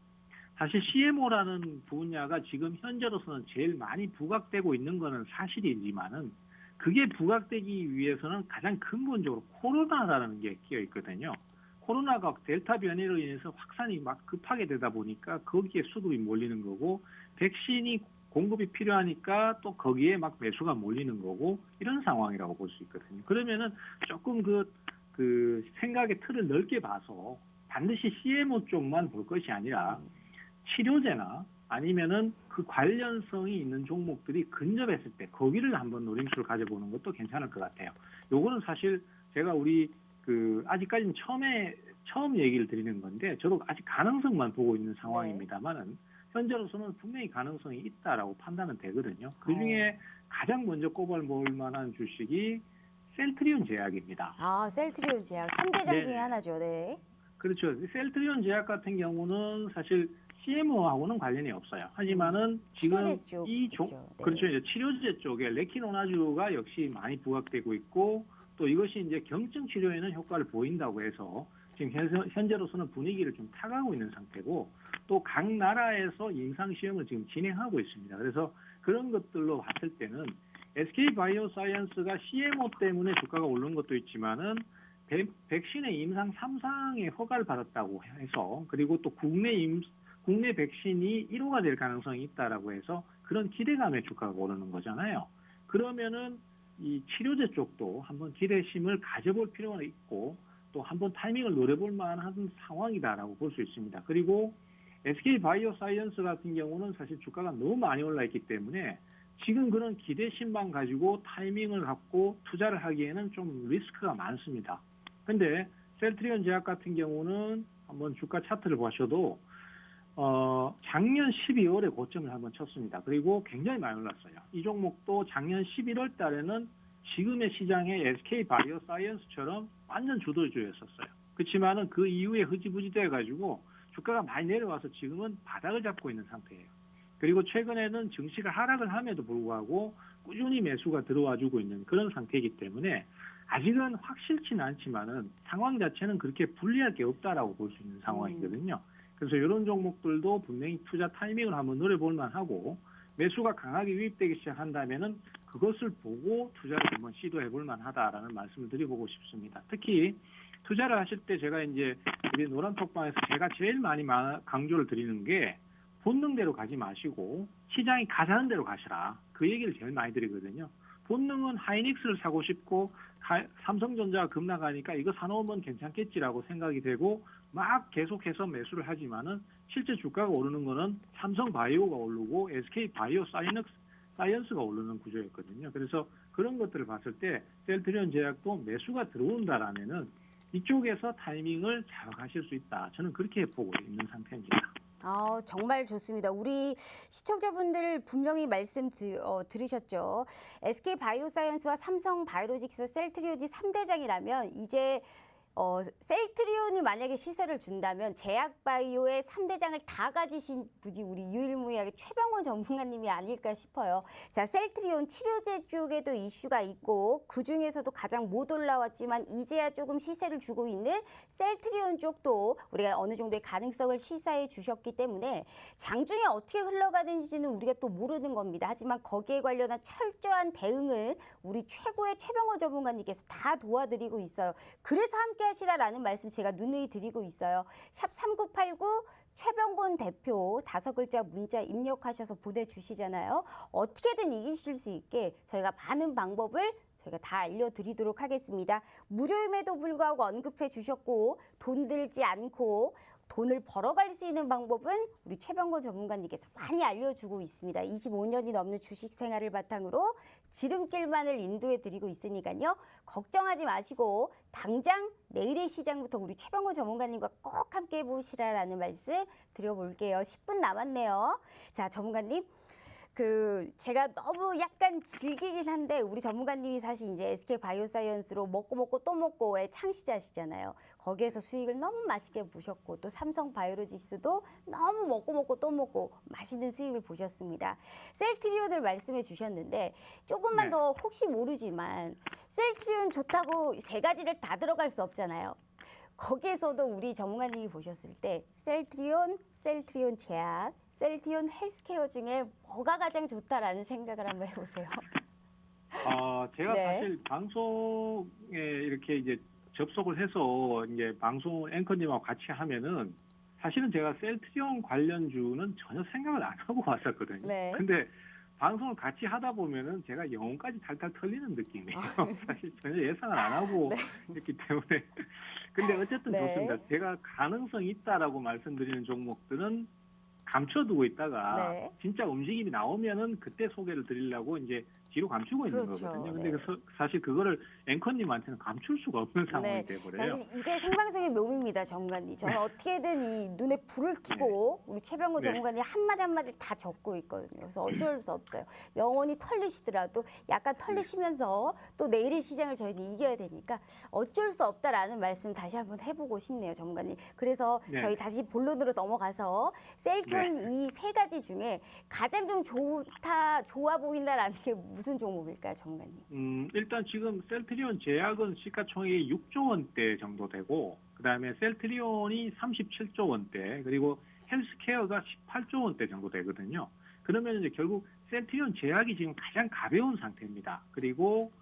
사실 CMO라는 분야가 지금 현재로서는 제일 많이 부각되고 있는 거는 사실이지만은 그게 부각되기 위해서는 가장 근본적으로 코로나라는 게 끼어 있거든요. 코로나가 델타 변이로 인해서 확산이 막 급하게 되다 보니까 거기에 수급이 몰리는 거고 백신이 공급이 필요하니까 또 거기에 막 매수가 몰리는 거고 이런 상황이라고 볼 수 있거든요. 그러면은 조금 그 생각의 틀을 넓게 봐서 반드시 CMO 쪽만 볼 것이 아니라 치료제나 아니면은 그 관련성이 있는 종목들이 근접했을 때 거기를 한번 노림수를 가져보는 것도 괜찮을 것 같아요. 요거는 사실 제가 우리 아직까지는 처음 얘기를 드리는 건데 저도 아직 가능성만 보고 있는 상황입니다만은 현재로서는 분명히 가능성이 있다라고 판단은 되거든요. 그 중에 가장 먼저 꼽아볼 만한 주식이 셀트리온 제약입니다. 셀트리온 제약 3대장 중에 하나죠. 네. 그렇죠. 셀트리온 제약 같은 경우는 사실 CMO하고는 관련이 없어요. 하지만은 지금 그렇죠. 이제 치료제 쪽에 레키노나주가 역시 많이 부각되고 있고 또 이것이 이제 경증 치료에는 효과를 보인다고 해서 지금 현재로서는 분위기를 좀 타가고 있는 상태고 또 각 나라에서 임상 시험을 지금 진행하고 있습니다. 그래서 그런 것들로 봤을 때는 SK 바이오사이언스가 CMO 때문에 주가가 오른 것도 있지만은 백신의 임상 3상의 허가를 받았다고 해서 그리고 또 국내 백신이 1호가 될 가능성이 있다라고 해서 그런 기대감에 주가가 오르는 거잖아요. 그러면은 이 치료제 쪽도 한번 기대심을 가져볼 필요가 있고 또 한번 타이밍을 노려볼 만한 상황이다라고 볼 수 있습니다. 그리고 SK 바이오사이언스 같은 경우는 사실 주가가 너무 많이 올라 있기 때문에 지금 그런 기대심만 가지고 타이밍을 갖고 투자를 하기에는 좀 리스크가 많습니다. 근데 셀트리온 제약 같은 경우는 한번 주가 차트를 보셔도 작년 12월에 고점을 한번 쳤습니다. 그리고 굉장히 많이 올랐어요. 이 종목도 작년 11월 달에는 지금의 시장의 SK 바이오 사이언스처럼 완전 주도주였었어요. 그렇지만은 그 이후에 흐지부지 돼가지고 주가가 많이 내려와서 지금은 바닥을 잡고 있는 상태예요. 그리고 최근에는 증시가 하락을 함에도 불구하고 꾸준히 매수가 들어와주고 있는 그런 상태이기 때문에 아직은 확실치는 않지만은 상황 자체는 그렇게 불리할 게 없다라고 볼 수 있는 상황이거든요. 그래서 이런 종목들도 분명히 투자 타이밍을 한번 노려볼 만하고 매수가 강하게 유입되기 시작한다면은 그것을 보고 투자를 한번 시도해 볼 만하다라는 말씀을 드려보고 싶습니다. 특히 투자를 하실 때 제가 이제 우리 노란톡방에서 제가 제일 많이 강조를 드리는 게 본능대로 가지 마시고 시장이 가자는 대로 가시라. 그 얘기를 제일 많이 드리거든요. 본능은 하이닉스를 사고 싶고 삼성전자가 급락하니까 이거 사놓으면 괜찮겠지라고 생각이 되고 막 계속해서 매수를 하지만은 실제 주가가 오르는 거는 삼성바이오가 오르고 SK 바이오 사이언스가 오르는 구조였거든요. 그래서 그런 것들을 봤을 때 셀트리온 제약도 매수가 들어온다라면은 이쪽에서 타이밍을 잡아가실 수 있다. 저는 그렇게 보고 있는 상태입니다. 정말 좋습니다. 우리 시청자분들 분명히 말씀 들으셨죠. SK 바이오사이언스와 삼성 바이오로직스 셀트리온이 3대장이라면 이제 셀트리온이 만약에 시세를 준다면 제약바이오의 3대장을 다 가지신 분이 우리 유일무이하게 최병원 전문가님이 아닐까 싶어요. 자, 셀트리온 치료제 쪽에도 이슈가 있고 그중에서도 가장 못 올라왔지만 이제야 조금 시세를 주고 있는 셀트리온 쪽도 우리가 어느 정도의 가능성을 시사해 주셨기 때문에 장중에 어떻게 흘러가는지는 우리가 또 모르는 겁니다. 하지만 거기에 관련한 철저한 대응을 우리 최고의 최병원 전문가님께서 다 도와드리고 있어요. 그래서 함께 하시라라는 말씀 제가 누누이 드리고 있어요. 샵 3989 최병곤 대표 5글자 문자 입력하셔서 보내주시잖아요. 어떻게든 이기실 수 있게 저희가 많은 방법을 저희가 다 알려드리도록 하겠습니다. 무료임에도 불구하고 언급해 주셨고 돈 들지 않고 돈을 벌어갈 수 있는 방법은 우리 최병곤 전문가님께서 많이 알려주고 있습니다. 25년이 넘는 주식 생활을 바탕으로 지름길만을 인도해 드리고 있으니까요. 걱정하지 마시고 당장 내일의 시장부터 우리 최병곤 전문가님과 꼭 함께 해보시라라는 말씀 드려볼게요. 10분 남았네요. 자, 전문가님. 제가 너무 약간 질기긴 한데 우리 전문가님이 사실 이제 SK 바이오사이언스로 먹고 또 먹고의 창시자시잖아요. 거기에서 수익을 너무 맛있게 보셨고 또 삼성 바이오로직스도 너무 먹고 또 먹고 맛있는 수익을 보셨습니다. 셀트리온을 말씀해 주셨는데 조금만 더 혹시 모르지만 셀트리온 좋다고 세 가지를 다 들어갈 수 없잖아요. 거기에서도 우리 전문가님이 보셨을 때 셀트리온 제약, 셀트리온 헬스케어 중에 뭐가 가장 좋다라는 생각을 한번 해보세요. 제가 사실 방송에 이렇게 이제 접속을 해서 이제 방송 앵커님하고 같이 하면은 사실은 제가 셀트리온 관련주는 전혀 생각을 안 하고 왔었거든요. 네. 근데 방송을 같이 하다 보면은 제가 영혼까지 탈탈 털리는 느낌이에요. 사실 전혀 예상을 안 하고 했기 때문에. 근데 어쨌든 좋습니다. 제가 가능성이 있다라고 말씀드리는 종목들은 감춰두고 있다가 진짜 움직임이 나오면은 그때 소개를 드리려고 이제 뒤로 감추고 있는 거거든요. 근데 사실 그거를 앵커님한테는 감출 수가 없는 상황이 돼버려요. 사실 이게 생방송의 묘미입니다, 전문가님. 저는 어떻게든 이 눈에 불을 켜고 우리 최병곤 전문가님 한마디 다 적고 있거든요. 그래서 어쩔 수 없어요. 영원히 털리시더라도 약간 털리시면서 또 내일의 시장을 저희는 이겨야 되니까 어쩔 수 없다라는 말씀 다시 한번 해보고 싶네요, 전문가님. 그래서 저희 다시 본론으로 넘어가서 셀트리온 이 세 가지 중에 가장 좀 좋아 보인다라는 게 무슨 종목일까요, 전문가님? 일단 지금 셀트리온 제약은 시가총액이 6조 원대 정도 되고 그다음에 셀트리온이 37조 원대 그리고 헬스케어가 18조 원대 정도 되거든요. 그러면 이제 결국 셀트리온 제약이 지금 가장 가벼운 상태입니다. 그리고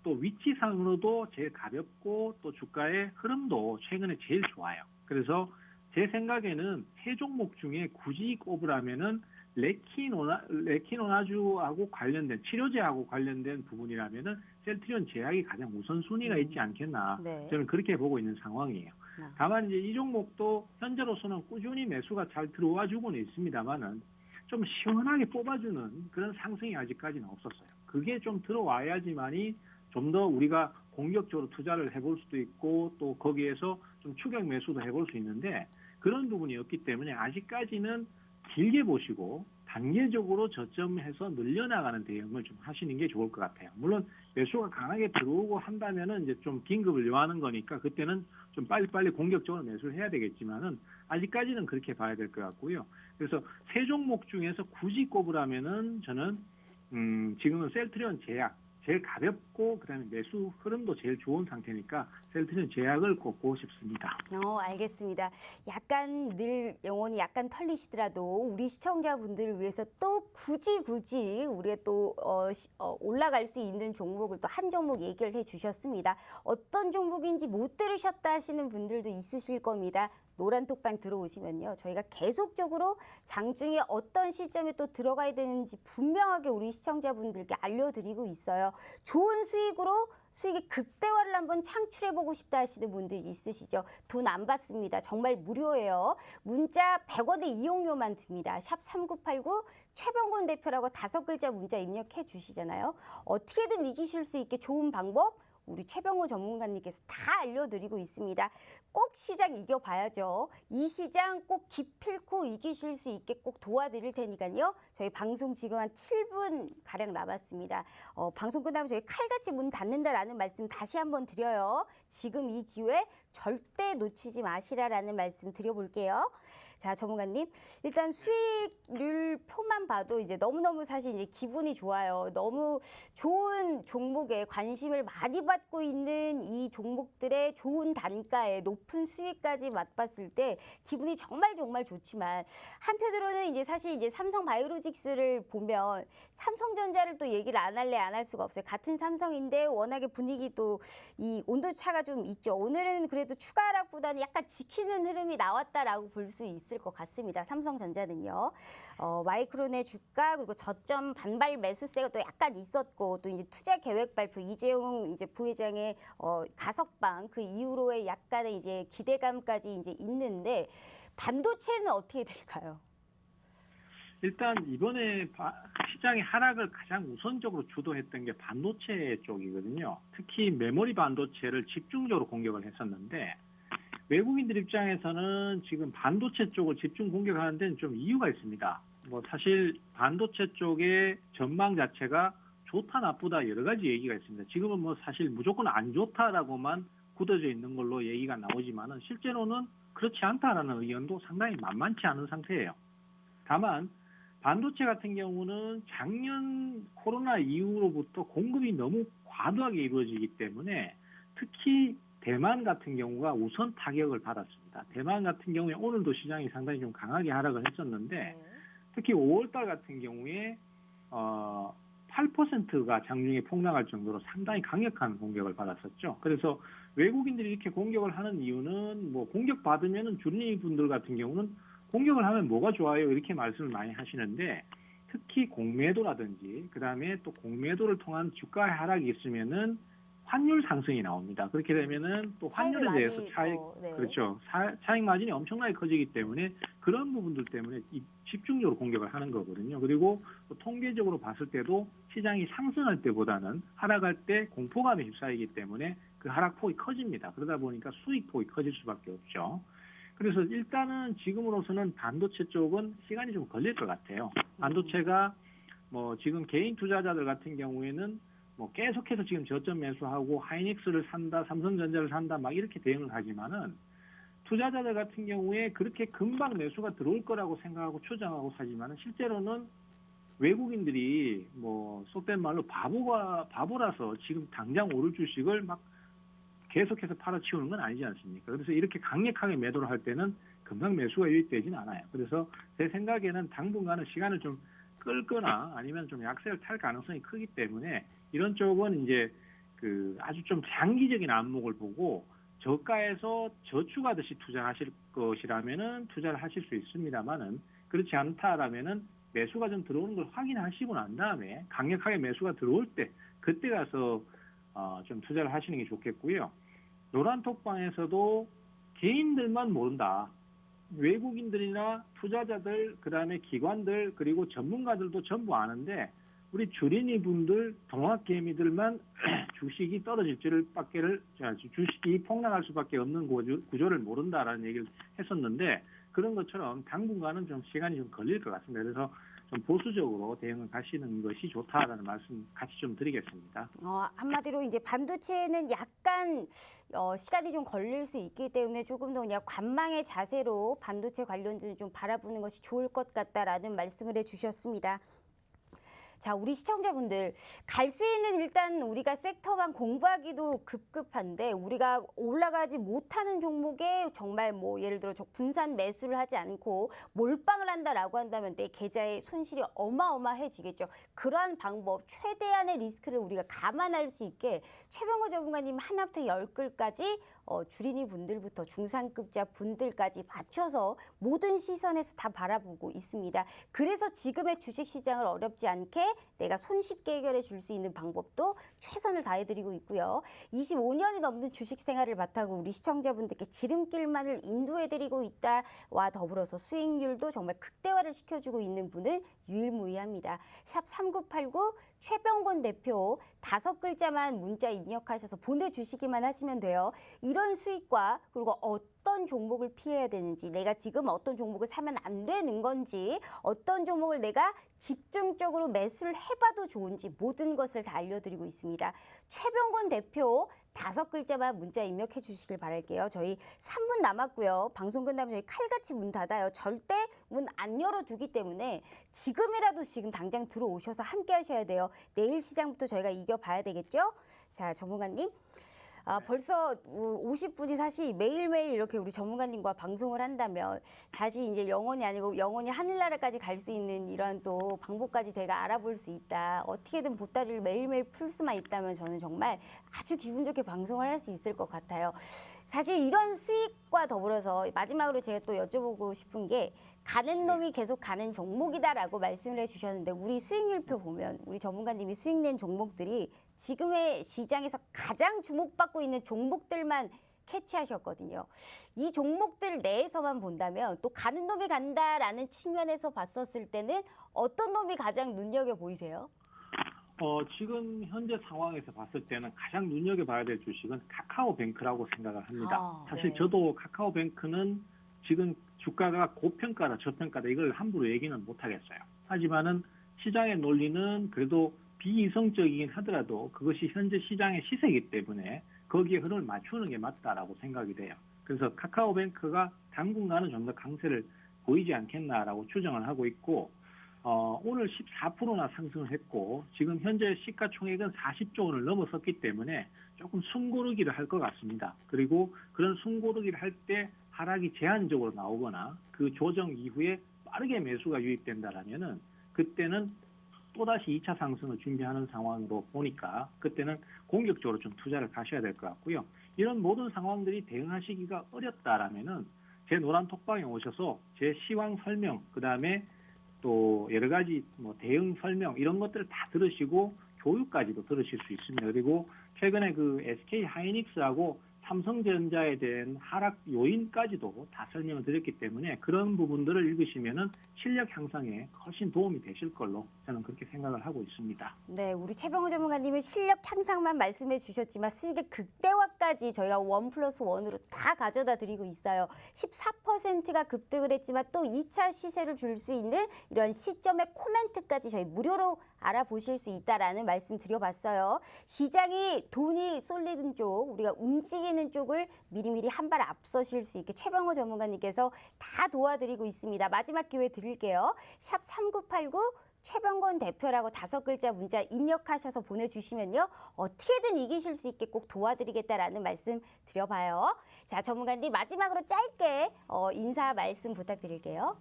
또 위치상으로도 제일 가볍고 또 주가의 흐름도 최근에 제일 좋아요. 그래서 제 생각에는 세 종목 중에 굳이 꼽으라면은 레키노나주하고 관련된 치료제하고 관련된 부분이라면은 셀트리온 제약이 가장 우선순위가 있지 않겠나 저는 그렇게 보고 있는 상황이에요. 다만 이제 이 종목도 현재로서는 꾸준히 매수가 잘 들어와 주고는 있습니다만은 좀 시원하게 뽑아주는 그런 상승이 아직까지는 없었어요. 그게 좀 들어와야지만이 좀 더 우리가 공격적으로 투자를 해볼 수도 있고 또 거기에서 좀 추격 매수도 해볼 수 있는데 그런 부분이었기 때문에 아직까지는 길게 보시고 단계적으로 저점해서 늘려나가는 대응을 좀 하시는 게 좋을 것 같아요. 물론 매수가 강하게 들어오고 한다면은 이제 좀 긴급을 요하는 거니까 그때는 좀 빨리빨리 공격적으로 매수를 해야 되겠지만은 아직까지는 그렇게 봐야 될 것 같고요. 그래서 세 종목 중에서 굳이 꼽으라면은 저는 지금은 셀트리온 제약 제일 가볍고 그다음에 매수 흐름도 제일 좋은 상태니까 셀트리온 제약을 꼽고 싶습니다. 알겠습니다. 약간 늘 영혼이 약간 털리시더라도 우리 시청자분들을 위해서 또 굳이 우리가 또 올라갈 수 있는 종목을 또 한 종목 얘기를 해주셨습니다. 어떤 종목인지 못 들으셨다 하시는 분들도 있으실 겁니다. 노란 톡방 들어오시면요. 저희가 계속적으로 장중에 어떤 시점에 또 들어가야 되는지 분명하게 우리 시청자분들께 알려드리고 있어요. 좋은 수익으로 수익의 극대화를 한번 창출해보고 싶다 하시는 분들 있으시죠? 돈 안 받습니다. 정말 무료예요. 문자 100원의 이용료만 듭니다. 샵 3989 최병곤 대표라고 5글자 문자 입력해 주시잖아요. 어떻게든 이기실 수 있게 좋은 방법 우리 최병호 전문가님께서 다 알려드리고 있습니다. 꼭 시장 이겨봐야죠. 이 시장 꼭 기필코 이기실 수 있게 꼭 도와드릴 테니까요. 저희 방송 지금 한 7분 가량 남았습니다. 방송 끝나면 저희 칼같이 문 닫는다라는 말씀 다시 한번 드려요. 지금 이 기회 절대 놓치지 마시라라는 말씀 드려볼게요. 자, 전문가님. 일단 수익률 표만 봐도 이제 너무너무 사실 이제 기분이 좋아요. 너무 좋은 종목에 관심을 많이 받고 있는 이 종목들의 좋은 단가에 높은 수익까지 맛봤을 때 기분이 정말 좋지만 한편으로는 이제 사실 이제 삼성바이오로직스를 보면 삼성전자를 또 얘기를 안 할 수가 없어요. 같은 삼성인데 워낙에 분위기도 이 온도차가 좀 있죠. 오늘은 그래도 추가 하락보다는 약간 지키는 흐름이 나왔다라고 볼 수 있을 것 같습니다. 삼성전자는요. 마이크론의 주가 그리고 저점 반발 매수세가 또 약간 있었고 또 이제 투자 계획 발표 이재용 이제 부회장의 가석방 그 이후로의 약간의 이제 기대감까지 이제 있는데 반도체는 어떻게 될까요? 일단 이번에 시장의 하락을 가장 우선적으로 주도했던 게 반도체 쪽이거든요. 특히 메모리 반도체를 집중적으로 공격을 했었는데 외국인들 입장에서는 지금 반도체 쪽을 집중 공격하는 데는 좀 이유가 있습니다. 뭐 사실 반도체 쪽의 전망 자체가 좋다 나쁘다 여러 가지 얘기가 있습니다. 지금은 뭐 사실 무조건 안 좋다라고만 굳어져 있는 걸로 얘기가 나오지만은 실제로는 그렇지 않다라는 의견도 상당히 만만치 않은 상태예요. 다만 반도체 같은 경우는 작년 코로나 이후로부터 공급이 너무 과도하게 이루어지기 때문에 특히 대만 같은 경우가 우선 타격을 받았습니다. 대만 같은 경우에 오늘도 시장이 상당히 좀 강하게 하락을 했었는데 특히 5월달 같은 경우에 8%가 장중에 폭락할 정도로 상당히 강력한 공격을 받았었죠. 그래서 외국인들이 이렇게 공격을 하는 이유는 뭐 공격받으면은 주린이 분들 같은 경우는 공격을 하면 뭐가 좋아요 이렇게 말씀을 많이 하시는데 특히 공매도라든지 그다음에 또 공매도를 통한 주가 하락이 있으면은 환율 상승이 나옵니다. 그렇게 되면은 또 환율에 대해서 그렇죠. 차익 마진이 엄청나게 커지기 때문에 그런 부분들 때문에 집중적으로 공격을 하는 거거든요. 그리고 또 통계적으로 봤을 때도 시장이 상승할 때보다는 하락할 때 공포감에 휩싸이기 때문에 그 하락폭이 커집니다. 그러다 보니까 수익폭이 커질 수밖에 없죠. 그래서 일단은 지금으로서는 반도체 쪽은 시간이 좀 걸릴 것 같아요. 반도체가 뭐 지금 개인 투자자들 같은 경우에는 뭐 계속해서 지금 저점 매수하고 하이닉스를 산다, 삼성전자를 산다 막 이렇게 대응을 하지만은 투자자들 같은 경우에 그렇게 금방 매수가 들어올 거라고 생각하고 추정하고 사지만은 실제로는 외국인들이 뭐 속된 말로 바보라서 지금 당장 오를 주식을 막 계속해서 팔아치우는 건 아니지 않습니까? 그래서 이렇게 강력하게 매도를 할 때는 금방 매수가 유입되진 않아요. 그래서 제 생각에는 당분간은 시간을 좀 끌거나 아니면 좀 약세를 탈 가능성이 크기 때문에 이런 쪽은 이제 그 아주 좀 장기적인 안목을 보고 저가에서 저축하듯이 투자하실 것이라면은 투자를 하실 수 있습니다만은 그렇지 않다라면은 매수가 좀 들어오는 걸 확인하시고 난 다음에 강력하게 매수가 들어올 때 그때 가서 좀 투자를 하시는 게 좋겠고요. 노란톡방에서도 개인들만 모른다. 외국인들이나 투자자들, 그다음에 기관들, 그리고 전문가들도 전부 아는데 우리 주린이 분들, 동학개미들만 주식이 주식이 폭락할 수밖에 없는 구조를 모른다라는 얘기를 했었는데 그런 것처럼 당분간은 좀 시간이 좀 걸릴 것 같습니다. 그래서 좀 보수적으로 대응을 하시는 것이 좋다라는 말씀 같이 좀 드리겠습니다. 한마디로 이제 반도체는 약간 시간이 좀 걸릴 수 있기 때문에 조금 더 그냥 관망의 자세로 반도체 관련주는 좀 바라보는 것이 좋을 것 같다라는 말씀을 해주셨습니다. 자, 우리 시청자분들 갈 수 있는 일단 우리가 섹터만 공부하기도 급급한데 우리가 올라가지 못하는 종목에 정말 뭐 예를 들어 분산 매수를 하지 않고 몰빵을 한다라고 한다면 내 계좌의 손실이 어마어마해지겠죠. 그러한 방법 최대한의 리스크를 우리가 감안할 수 있게 최병호 전문가님 하나부터 10글까지 주린이 분들부터 중상급자 분들까지 맞춰서 모든 시선에서 다 바라보고 있습니다. 그래서 지금의 주식시장을 어렵지 않게 내가 손쉽게 해결해 줄 수 있는 방법도 최선을 다해드리고 있고요. 25년이 넘는 주식 생활을 바탕으로 우리 시청자분들께 지름길만을 인도해드리고 있다와 더불어서 수익률도 정말 극대화를 시켜주고 있는 분은 유일무이합니다. 샵 3989 최병곤 대표 5글자만 문자 입력하셔서 보내주시기만 하시면 돼요. 이런 수익과 그리고 어떤 종목을 피해야 되는지, 내가 지금 어떤 종목을 사면 안 되는 건지, 어떤 종목을 내가 집중적으로 매수를 해봐도 좋은지 모든 것을 다 알려드리고 있습니다. 최병곤 대표 5글자만 문자 입력해 주시길 바랄게요. 저희 3분 남았고요. 방송 끝나면 저희 칼같이 문 닫아요. 절대 문 안 열어두기 때문에 지금이라도 지금 당장 들어오셔서 함께 하셔야 돼요. 내일 시장부터 저희가 이겨봐야 되겠죠? 자, 전문가님. 벌써 50분이 사실 매일매일 이렇게 우리 전문가님과 방송을 한다면 사실 이제 영원히 아니고 영원히 하늘나라까지 갈 수 있는 이런 또 방법까지 제가 알아볼 수 있다. 어떻게든 보따리를 매일매일 풀 수만 있다면 저는 정말 아주 기분 좋게 방송을 할 수 있을 것 같아요. 사실 이런 수익과 더불어서 마지막으로 제가 또 여쭤보고 싶은 게 가는 놈이 계속 가는 종목이다라고 말씀을 해주셨는데 우리 수익률표 보면 우리 전문가님이 수익 낸 종목들이 지금의 시장에서 가장 주목받고 있는 종목들만 캐치하셨거든요. 이 종목들 내에서만 본다면 또 가는 놈이 간다라는 측면에서 봤었을 때는 어떤 놈이 가장 눈여겨 보이세요? 지금 현재 상황에서 봤을 때는 가장 눈여겨봐야 될 주식은 카카오뱅크라고 생각을 합니다. 사실 네. 저도 카카오뱅크는 지금 주가가 고평가다 저평가다 이걸 함부로 얘기는 못하겠어요. 하지만은 시장의 논리는 그래도 비이성적이긴 하더라도 그것이 현재 시장의 시세이기 때문에 거기에 흐름을 맞추는 게 맞다라고 생각이 돼요. 그래서 카카오뱅크가 당분간은 좀 더 강세를 보이지 않겠나라고 추정을 하고 있고 오늘 14%나 상승을 했고 지금 현재 시가총액은 40조 원을 넘어섰기 때문에 조금 숨고르기를 할 것 같습니다. 그리고 그런 숨고르기를 할 때 하락이 제한적으로 나오거나 그 조정 이후에 빠르게 매수가 유입된다라면은 그때는 또다시 2차 상승을 준비하는 상황으로 보니까 그때는 공격적으로 좀 투자를 하셔야 될 것 같고요. 이런 모든 상황들이 대응하시기가 어렵다라면은 제 노란 톡방에 오셔서 제 시황 설명, 그다음에 또 여러 가지 뭐 대응 설명 이런 것들을 다 들으시고 교육까지도 들으실 수 있습니다. 그리고 최근에 그 SK 하이닉스하고 삼성전자에 대한 하락 요인까지도 다 설명을 드렸기 때문에 그런 부분들을 읽으시면은 실력 향상에 훨씬 도움이 되실 걸로 저는 그렇게 생각을 하고 있습니다. 네, 우리 최병호 전문가님은 실력 향상만 말씀해 주셨지만 수익의 극대화까지 저희가 1+1으로 다 가져다 드리고 있어요. 14%가 급등을 했지만 또 2차 시세를 줄 수 있는 이런 시점의 코멘트까지 저희 무료로 알아보실 수 있다라는 말씀 드려봤어요. 시장이 돈이 쏠리는 쪽, 우리가 움직이는 쪽을 미리미리 한 발 앞서실 수 있게 최병호 전문가님께서 다 도와드리고 있습니다. 마지막 기회 드릴게요. 샵 3989 최병곤 대표라고 5글자 문자 입력하셔서 보내주시면요. 어떻게든 이기실 수 있게 꼭 도와드리겠다라는 말씀 드려봐요. 자, 전문가님 마지막으로 짧게 인사 말씀 부탁드릴게요.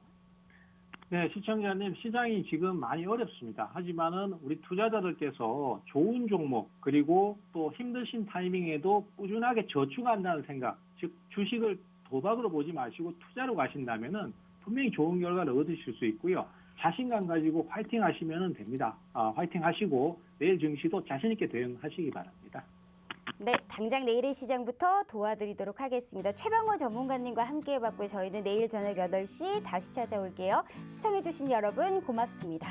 네, 시청자님, 시장이 지금 많이 어렵습니다. 하지만은 우리 투자자들께서 좋은 종목 그리고 또 힘드신 타이밍에도 꾸준하게 저축한다는 생각, 즉 주식을 도박으로 보지 마시고 투자로 가신다면은 분명히 좋은 결과를 얻으실 수 있고요. 자신감 가지고 화이팅 하시면 됩니다. 화이팅 하시고 내일 증시도 자신 있게 대응하시기 바랍니다. 네, 당장 내일의 시장부터 도와드리도록 하겠습니다. 최병호 전문가님과 함께 해봤고요. 저희는 내일 저녁 8시 다시 찾아올게요. 시청해주신 여러분 고맙습니다.